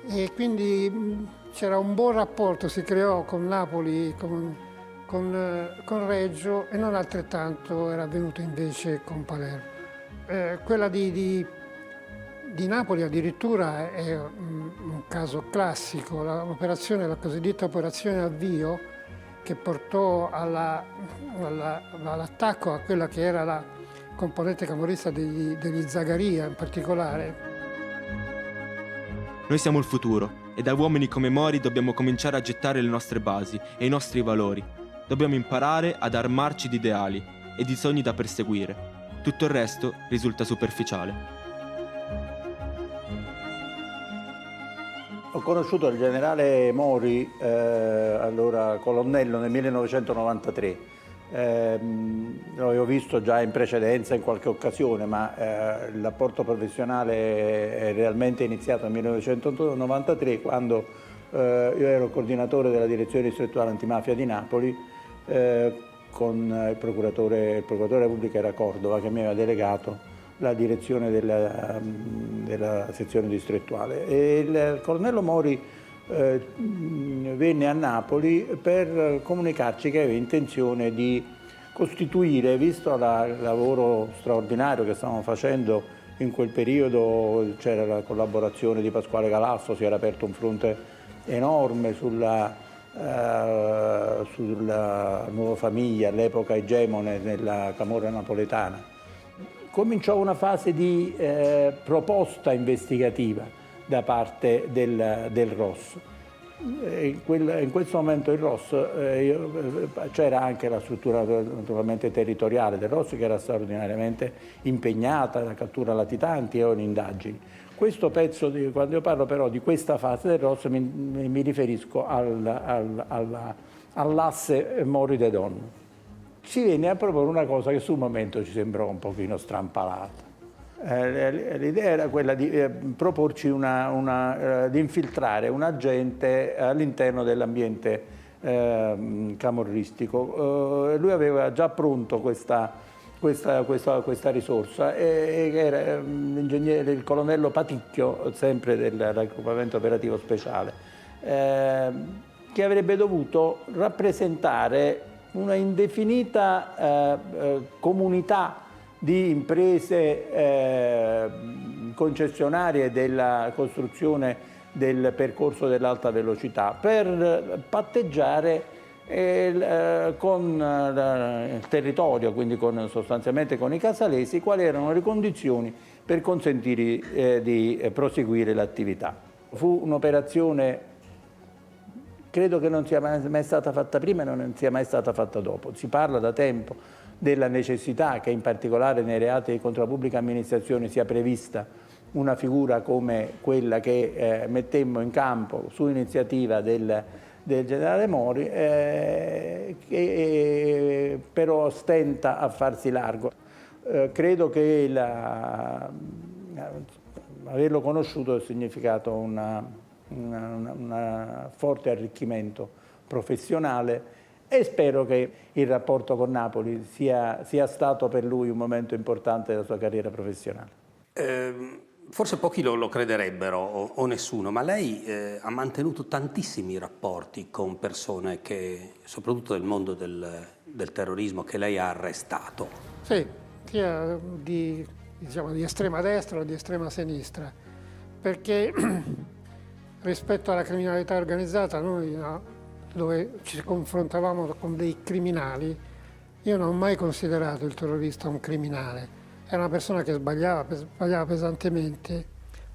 E quindi c'era un buon rapporto, si creò con Napoli, con Reggio, e non altrettanto era avvenuto invece con Palermo. Quella di Napoli addirittura è un caso classico, la cosiddetta operazione Avvio, che portò all'attacco a quella che era la componente camorrista degli Zagaria in particolare. Noi siamo il futuro e da uomini come Mori dobbiamo cominciare a gettare le nostre basi e i nostri valori. Dobbiamo imparare ad armarci di ideali e di sogni da perseguire. Tutto il resto risulta superficiale. Ho conosciuto il generale Mori, allora colonnello, nel 1993. L'avevo visto già in precedenza in qualche occasione, ma il rapporto professionale è realmente iniziato nel 1993, quando io ero coordinatore della direzione distrettuale antimafia di Napoli, con il procuratore della Repubblica era Cordova, che mi aveva delegato la direzione della sezione distrettuale. E il colonnello Mori venne a Napoli per comunicarci che aveva intenzione di costituire, visto il lavoro straordinario che stavamo facendo in quel periodo, c'era la collaborazione di Pasquale Galasso, si era aperto un fronte enorme sulla nuova famiglia, all'epoca egemone nella camorra napoletana. Cominciò una fase di proposta investigativa da parte del ROS. In questo momento il ROS, c'era anche la struttura naturalmente territoriale del ROS, che era straordinariamente impegnata nella cattura latitanti e in indagini. Questo pezzo, quando io parlo però di questa fase del ROS, mi riferisco all'asse Mori-De Donno. Ci venne a proporre una cosa che sul momento ci sembrò un pochino strampalata. L'idea era quella di proporci di infiltrare un agente all'interno dell'ambiente camorristico. Lui aveva già pronto questa risorsa, e era il colonnello Paticchio, sempre del raggruppamento operativo speciale, che avrebbe dovuto rappresentare una indefinita comunità di imprese concessionarie della costruzione del percorso dell'alta velocità per patteggiare con il territorio, quindi sostanzialmente con i casalesi, quali erano le condizioni per consentire di proseguire l'attività. Fu un'operazione, credo che non sia mai stata fatta prima e non sia mai stata fatta dopo. Si parla da tempo della necessità che in particolare nei reati contro la pubblica amministrazione sia prevista una figura come quella che mettemmo in campo su iniziativa del generale Mori, che però stenta a farsi largo. Credo che averlo conosciuto ha significato un forte arricchimento professionale, e spero che il rapporto con Napoli sia stato per lui un momento importante della sua carriera professionale. Forse pochi lo crederebbero o nessuno, ma lei ha mantenuto tantissimi rapporti con persone che, soprattutto del mondo del terrorismo, che lei ha arrestato. Sì, sia di estrema destra o di estrema sinistra, perché rispetto alla criminalità organizzata, noi dove ci confrontavamo con dei criminali, io non ho mai considerato il terrorista un criminale. Era una persona che sbagliava pesantemente,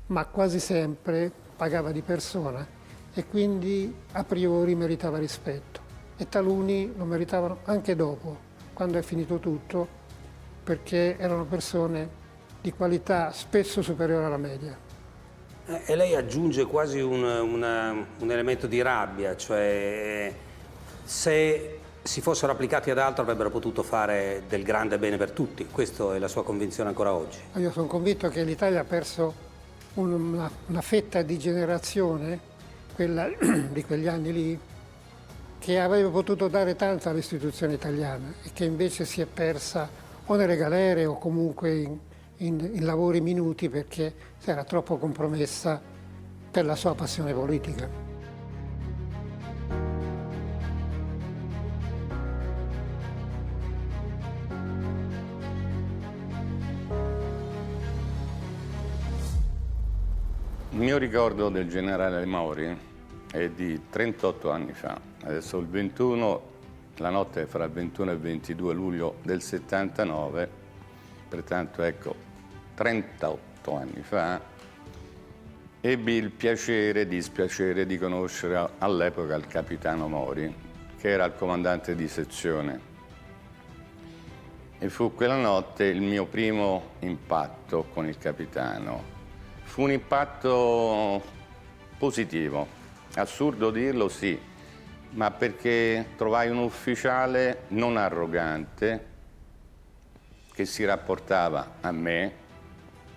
ma quasi sempre pagava di persona e quindi a priori meritava rispetto. E taluni lo meritavano anche dopo, quando è finito tutto, perché erano persone di qualità spesso superiore alla media. E lei aggiunge quasi un elemento di rabbia, cioè se si fossero applicati ad altro avrebbero potuto fare del grande bene per tutti. Questa è la sua convinzione ancora oggi? Io sono convinto che l'Italia ha perso una fetta di generazione, quella di quegli anni lì, che avrebbe potuto dare tanto alle istituzioni italiane e che invece si è persa o nelle galere o comunque in lavori minuti, perché si era troppo compromessa per la sua passione politica. Il mio ricordo del generale Mori è di 38 anni fa, adesso il 21, la notte fra il 21 e il 22 luglio del 79, pertanto ecco, 38 anni fa, ebbi il piacere e dispiacere di conoscere all'epoca il capitano Mori, che era il comandante di sezione. E fu quella notte il mio primo impatto con il capitano. Fu un impatto positivo. Assurdo dirlo, sì, ma perché trovai un ufficiale non arrogante che si rapportava a me,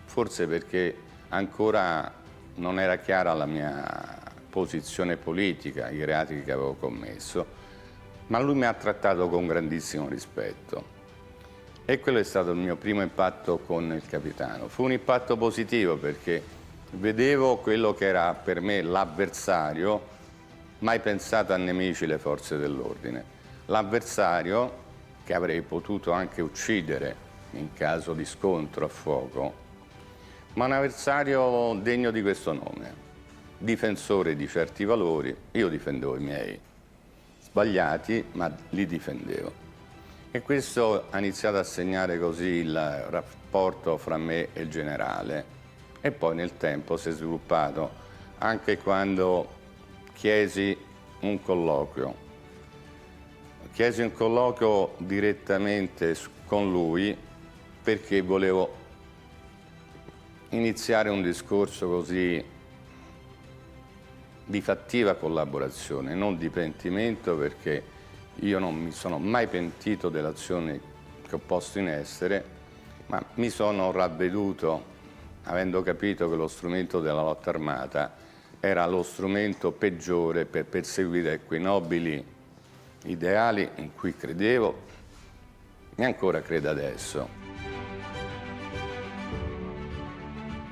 forse perché ancora non era chiara la mia posizione politica, i reati che avevo commesso, ma lui mi ha trattato con grandissimo rispetto. E quello è stato il mio primo impatto con il capitano. Fu un impatto positivo perché vedevo quello che era per me l'avversario, mai pensato a nemici le forze dell'ordine. L'avversario che avrei potuto anche uccidere in caso di scontro a fuoco, ma un avversario degno di questo nome, difensore di certi valori. Io difendevo i miei, sbagliati, ma li difendevo. E questo ha iniziato a segnare così il rapporto fra me e il generale. E poi nel tempo si è sviluppato anche quando chiesi un colloquio. Chiesi un colloquio direttamente con lui perché volevo iniziare un discorso così di fattiva collaborazione, non di pentimento, perché io non mi sono mai pentito delle azioni che ho posto in essere, ma mi sono ravveduto, avendo capito che lo strumento della lotta armata era lo strumento peggiore per perseguire quei nobili ideali in cui credevo e ancora credo adesso.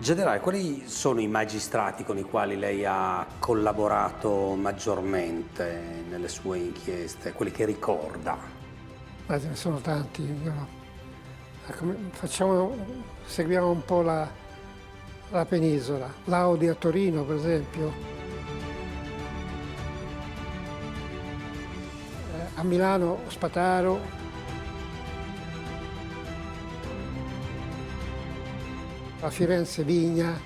Generale, quali sono i magistrati con i quali lei ha collaborato maggiormente nelle sue inchieste, quelli che ricorda? Ma ce ne sono tanti. No? Seguiamo un po' la penisola. L'audi a Torino, per esempio. A Milano, Spataro. A Firenze, Vigna.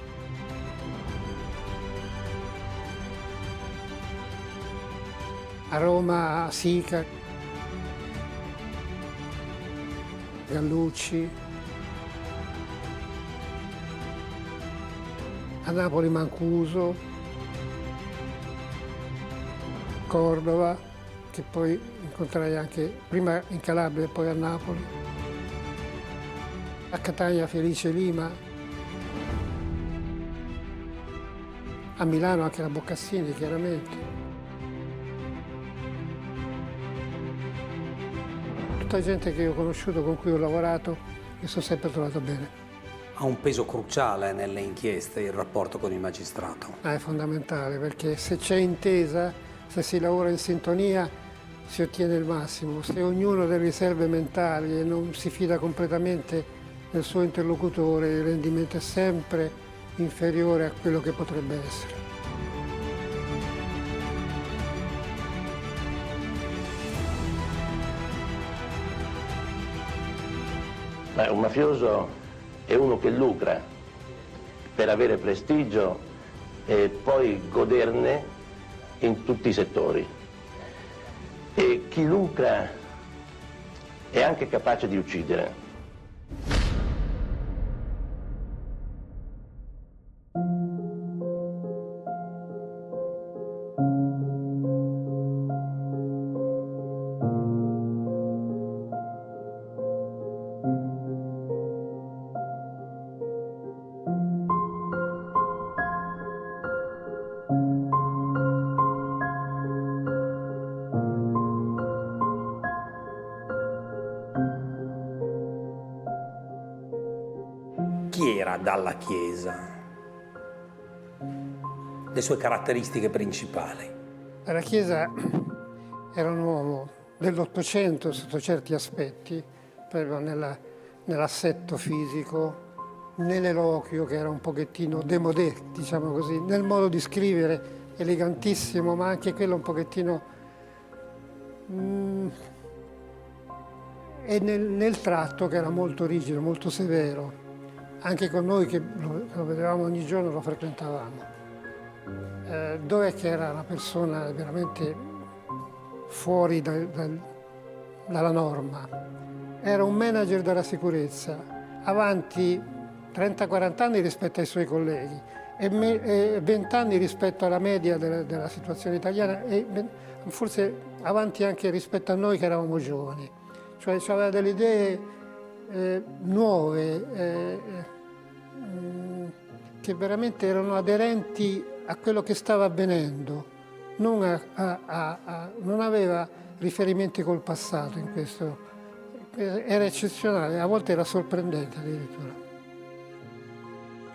A Roma, Sica. Gallucci. A Napoli, Mancuso. Cordova, che poi incontrai anche prima in Calabria e poi a Napoli. A Catania, Felice Lima. A Milano anche la Boccassini, chiaramente. Tutta gente che io ho conosciuto, con cui ho lavorato, mi sono sempre trovato bene. Ha un peso cruciale nelle inchieste il rapporto con il magistrato. È fondamentale, perché se c'è intesa, se si lavora in sintonia, si ottiene il massimo. Se ognuno ha delle riserve mentali e non si fida completamente del suo interlocutore, il rendimento è sempre inferiore a quello che potrebbe essere. Un mafioso è uno che lucra per avere prestigio e poi goderne in tutti i settori. E chi lucra è anche capace di uccidere. Chi era Dalla Chiesa? Le sue caratteristiche principali? Dalla Chiesa era un uomo dell'Ottocento sotto certi aspetti, proprio nell'assetto fisico, nell'eloquio che era un pochettino démodé, diciamo così, nel modo di scrivere elegantissimo, ma anche quello un pochettino e nel tratto che era molto rigido, molto severo. Anche con noi che lo vedevamo ogni giorno, lo frequentavamo. Dov'è che era una persona veramente fuori dalla norma? Era un manager della sicurezza, avanti 30-40 anni rispetto ai suoi colleghi, e 20 anni rispetto alla media della situazione italiana e forse avanti anche rispetto a noi che eravamo giovani. Cioè aveva delle idee nuove che veramente erano aderenti a quello che stava avvenendo, non aveva riferimenti col passato in questo. Era eccezionale, a volte era sorprendente addirittura.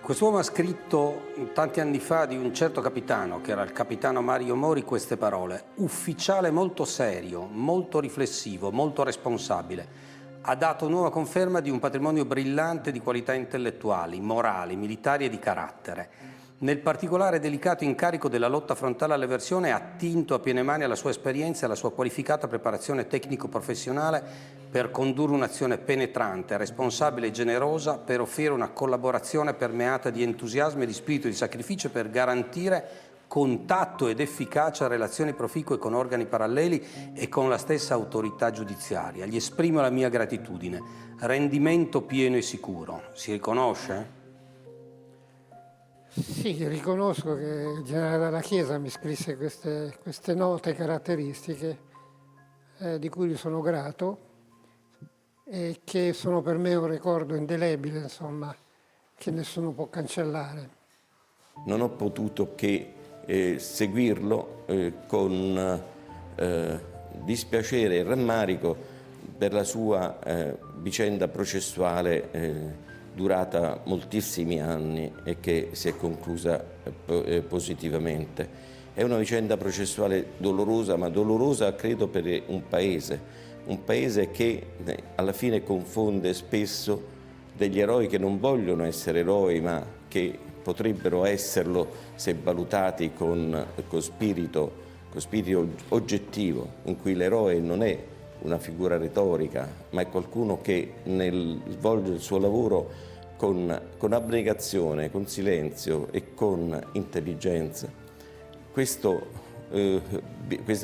Quest'uomo ha scritto tanti anni fa di un certo capitano, che era il capitano Mario Mori, queste parole: ufficiale molto serio, molto riflessivo, molto responsabile. Ha dato nuova conferma di un patrimonio brillante di qualità intellettuali, morali, militari e di carattere. Nel particolare delicato incarico della lotta frontale all'eversione ha attinto a piene mani alla sua esperienza e alla sua qualificata preparazione tecnico-professionale per condurre un'azione penetrante, responsabile e generosa, per offrire una collaborazione permeata di entusiasmo e di spirito di sacrificio per garantire contatto ed efficacia relazioni proficue con organi paralleli e con la stessa autorità giudiziaria. Gli esprimo la mia gratitudine. Rendimento pieno e sicuro. Si riconosce? Sì, riconosco che il generale Dalla Chiesa mi scrisse queste note caratteristiche di cui gli sono grato e che sono per me un ricordo indelebile, insomma, che nessuno può cancellare. Non ho potuto che seguirlo con dispiacere e rammarico per la sua vicenda processuale durata moltissimi anni e che si è conclusa positivamente. È una vicenda processuale dolorosa, ma dolorosa credo per un paese che alla fine confonde spesso degli eroi che non vogliono essere eroi, ma che potrebbero esserlo se valutati con spirito oggettivo, in cui l'eroe non è una figura retorica, ma è qualcuno che nel svolgere il suo lavoro con abnegazione, con silenzio e con intelligenza. Questa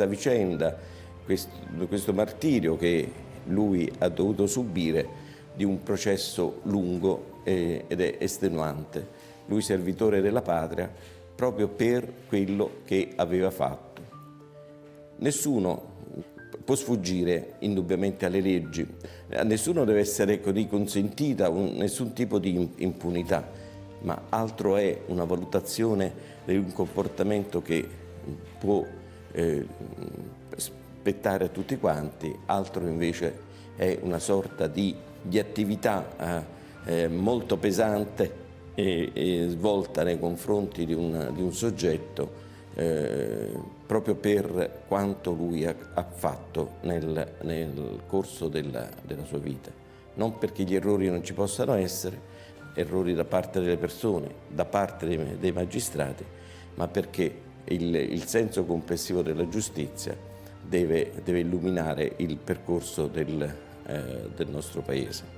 vicenda, questo martirio che lui ha dovuto subire di un processo lungo ed è estenuante. Lui servitore della patria proprio per quello che aveva fatto. Nessuno può sfuggire indubbiamente alle leggi, a nessuno deve essere consentita nessun tipo di impunità, ma altro è una valutazione di un comportamento che può spettare a tutti quanti, altro invece è una sorta di attività molto pesante e svolta nei confronti di un soggetto proprio per quanto lui ha fatto nel corso della sua vita. Non perché gli errori non ci possano essere, errori da parte delle persone, da parte dei magistrati, ma perché il senso complessivo della giustizia deve illuminare il percorso del nostro Paese.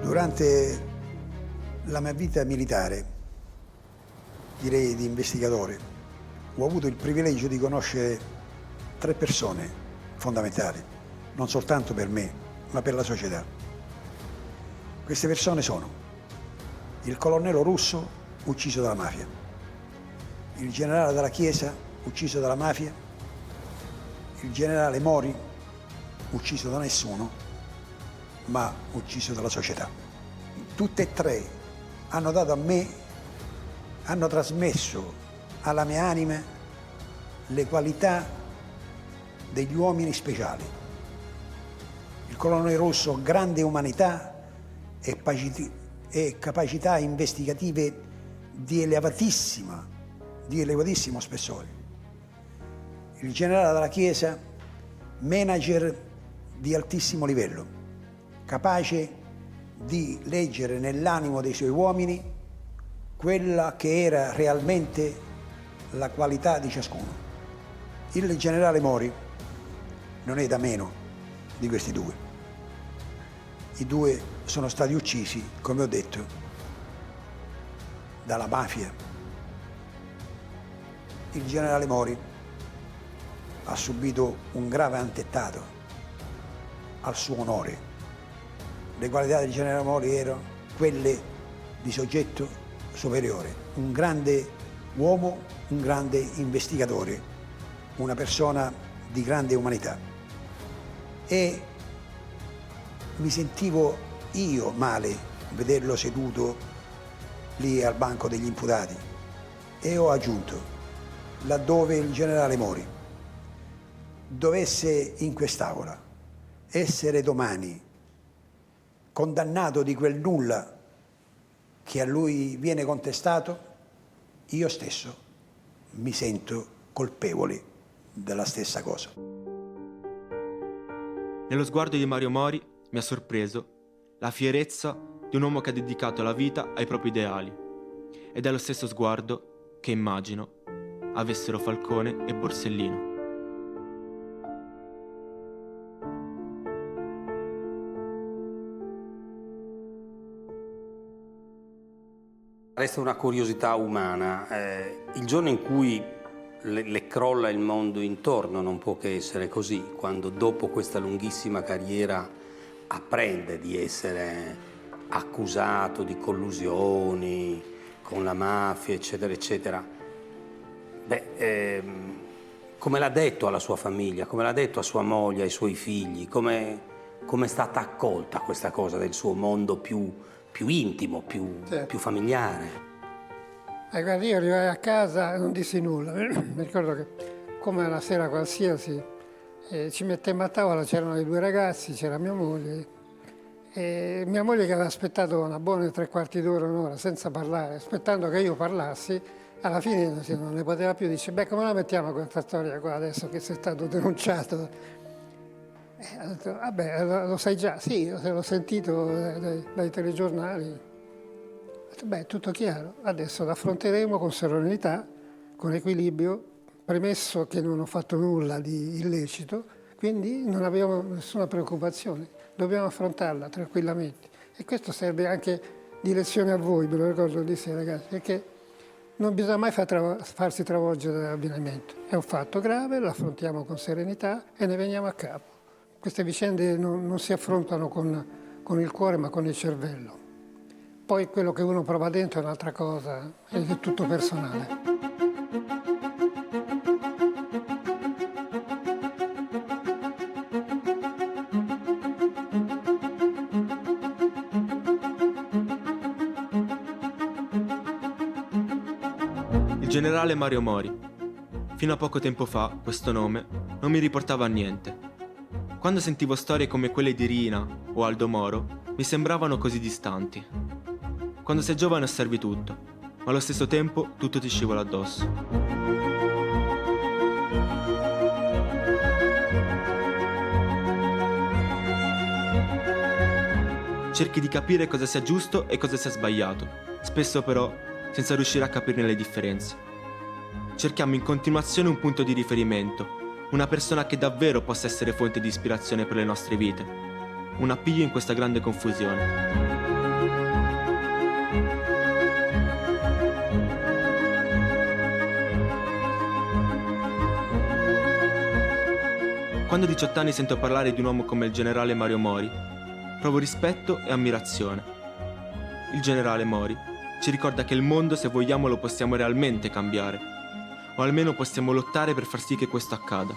Durante la mia vita militare, direi di investigatore, ho avuto il privilegio di conoscere 3 persone fondamentali, non soltanto per me, ma per la società. Queste persone sono il colonnello Russo, ucciso dalla mafia, il generale Dalla Chiesa, ucciso dalla mafia, il generale Mori, ucciso da nessuno, ma ucciso dalla società. Tutte e 3 hanno dato a me, hanno trasmesso alla mia anima le qualità degli uomini speciali. Il colonnello Russo, grande umanità e capacità investigative di elevatissimo spessore. Il generale Dalla Chiesa, manager di altissimo livello, capace di leggere nell'animo dei suoi uomini quella che era realmente la qualità di ciascuno. Il generale Mori non è da meno di questi 2. I 2 sono stati uccisi, come ho detto, dalla mafia. Il generale Mori ha subito un grave attentato al suo onore. Le qualità del generale Mori erano quelle di soggetto superiore, un grande uomo, un grande investigatore, una persona di grande umanità. E mi sentivo io male vederlo seduto lì al banco degli imputati e ho aggiunto, laddove il generale Mori dovesse in quest'aula essere domani condannato di quel nulla che a lui viene contestato, io stesso mi sento colpevole della stessa cosa. Nello sguardo di Mario Mori mi ha sorpreso la fierezza di un uomo che ha dedicato la vita ai propri ideali. Ed è lo stesso sguardo che immagino avessero Falcone e Borsellino. Resta una curiosità umana. Il giorno in cui le crolla il mondo intorno non può che essere così, quando dopo questa lunghissima carriera apprende di essere accusato di collusioni con la mafia, eccetera, eccetera. Come l'ha detto alla sua famiglia, come l'ha detto a sua moglie, ai suoi figli, come è stata accolta questa cosa del suo mondo più intimo, più familiare. Guarda, io arrivai a casa e non dissi nulla. Mi ricordo che, come una sera qualsiasi, ci mettemmo a tavola, c'erano i due ragazzi, c'era mia moglie. E mia moglie che aveva aspettato una buona 3/4 d'ora, un'ora, senza parlare, aspettando che io parlassi, alla fine non ne poteva più, dice, come la mettiamo questa storia qua adesso che sei stato denunciato? Ho detto, vabbè, lo sai già, sì, l'ho sentito dai telegiornali. Ho detto, tutto chiaro, adesso l'affronteremo con serenità, con equilibrio, premesso che non ho fatto nulla di illecito, quindi non abbiamo nessuna preoccupazione, dobbiamo affrontarla tranquillamente. E questo serve anche di lezione a voi, me lo ricordo di sé, ragazzi, perché non bisogna mai farsi travolgere dall'avvenimento. È un fatto grave, lo affrontiamo con serenità e ne veniamo a capo. Queste vicende non si affrontano con il cuore ma con il cervello. Poi quello che uno prova dentro è un'altra cosa, è tutto personale. Il generale Mario Mori. Fino a poco tempo fa questo nome non mi riportava a niente. Quando sentivo storie come quelle di Rina o Aldo Moro, mi sembravano così distanti. Quando sei giovane osservi tutto, ma allo stesso tempo tutto ti scivola addosso. Cerchi di capire cosa sia giusto e cosa sia sbagliato, spesso però senza riuscire a capirne le differenze. Cerchiamo in continuazione un punto di riferimento, una persona che davvero possa essere fonte di ispirazione per le nostre vite. Un appiglio in questa grande confusione. Quando a 18 anni sento parlare di un uomo come il generale Mario Mori, provo rispetto e ammirazione. Il generale Mori ci ricorda che il mondo, se vogliamo, lo possiamo realmente cambiare, o almeno possiamo lottare per far sì che questo accada.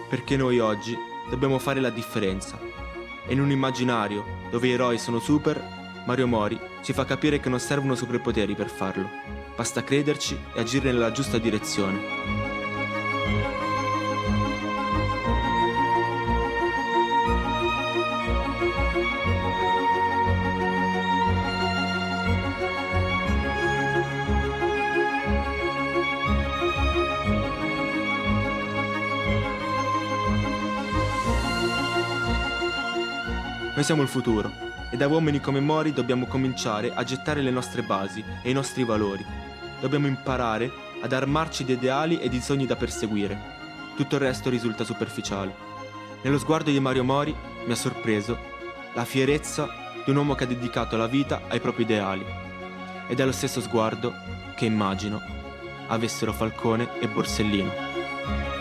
Perché noi oggi dobbiamo fare la differenza. E in un immaginario dove i eroi sono super, Mario Mori ci fa capire che non servono superpoteri per farlo. Basta crederci e agire nella giusta direzione. Noi siamo il futuro e da uomini come Mori dobbiamo cominciare a gettare le nostre basi e i nostri valori. Dobbiamo imparare ad armarci di ideali e di sogni da perseguire. Tutto il resto risulta superficiale. Nello sguardo di Mario Mori mi ha sorpreso la fierezza di un uomo che ha dedicato la vita ai propri ideali. Ed è lo stesso sguardo che immagino avessero Falcone e Borsellino.